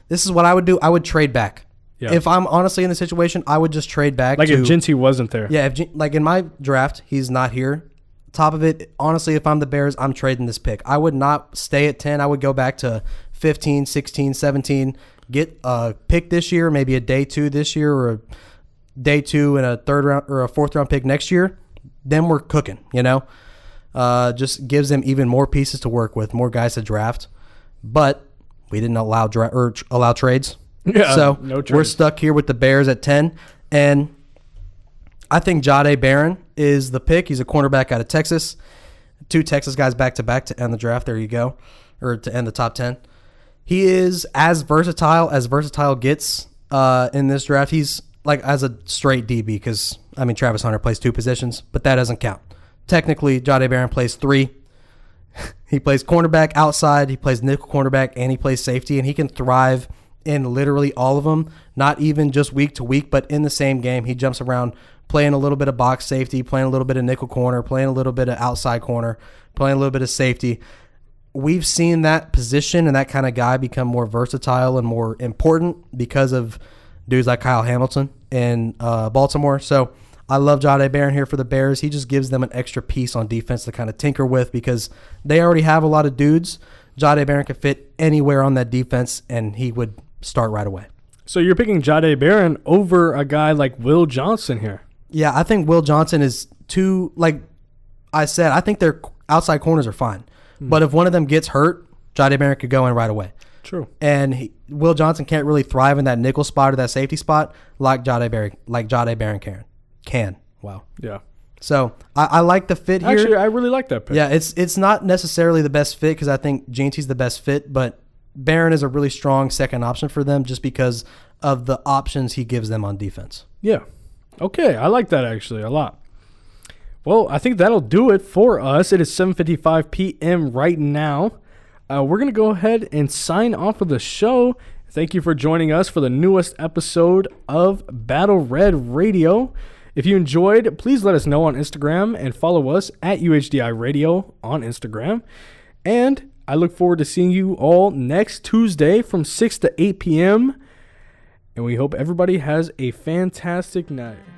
This is what I would do. I would trade back. Yeah. If I'm honestly in the situation, I would just trade back. Like, if Jeanty wasn't there. Yeah. Like, in my draft, he's not here. Top of it, honestly, if I'm the Bears, I'm trading this pick. I would not stay at 10. I would go back to 15, 16, 17, get a pick this year, maybe a day 2 this year, or a day 2 and a third round or a fourth round pick next year. Then we're cooking, just gives them even more pieces to work with, more guys to draft. But we didn't allow trades. Yeah, so no trades. We're stuck here with the Bears at 10. And I think Jahdae Barron is the pick. He's a cornerback out of Texas. 2 Texas guys back-to-back to end the draft. There you go. Or to end the top 10. He is as versatile gets in this draft. He's like as a straight DB because, I mean, Travis Hunter plays 2 positions, but that doesn't count. Technically, Jahdae Barron plays 3. He plays cornerback outside, he plays nickel cornerback, and he plays safety, and he can thrive in literally all of them, not even just week to week, but in the same game. He jumps around playing a little bit of box safety, playing a little bit of nickel corner, playing a little bit of outside corner, playing a little bit of safety. We've seen that position and that kind of guy become more versatile and more important because of dudes like Kyle Hamilton in Baltimore. So I love Jahdae Barron here for the Bears. He just gives them an extra piece on defense to kind of tinker with because they already have a lot of dudes. Jahdae Barron could fit anywhere on that defense, and he would start right away. So you're picking Jahdae Barron over a guy like Will Johnson here. Yeah, I think Will Johnson is too, like I said, I think their outside corners are fine. But if one of them gets hurt, Jahdae Barron could go in right away. True. And Will Johnson can't really thrive in that nickel spot or that safety spot like Jahdae Barron can. Wow. Yeah. So I like the fit here. Actually, I really like that pick. Yeah, it's not necessarily the best fit because I think Jeanty's the best fit, but Barron is a really strong second option for them just because of the options he gives them on defense. Yeah. Okay, I like that actually a lot. Well, I think that'll do it for us. It is 7:55 p.m. right now. We're going to go ahead and sign off of the show. Thank you for joining us for the newest episode of Battle Red Radio. If you enjoyed, please let us know on Instagram and follow us at UHDI Radio on Instagram. And I look forward to seeing you all next Tuesday from 6 to 8 p.m. And we hope everybody has a fantastic night.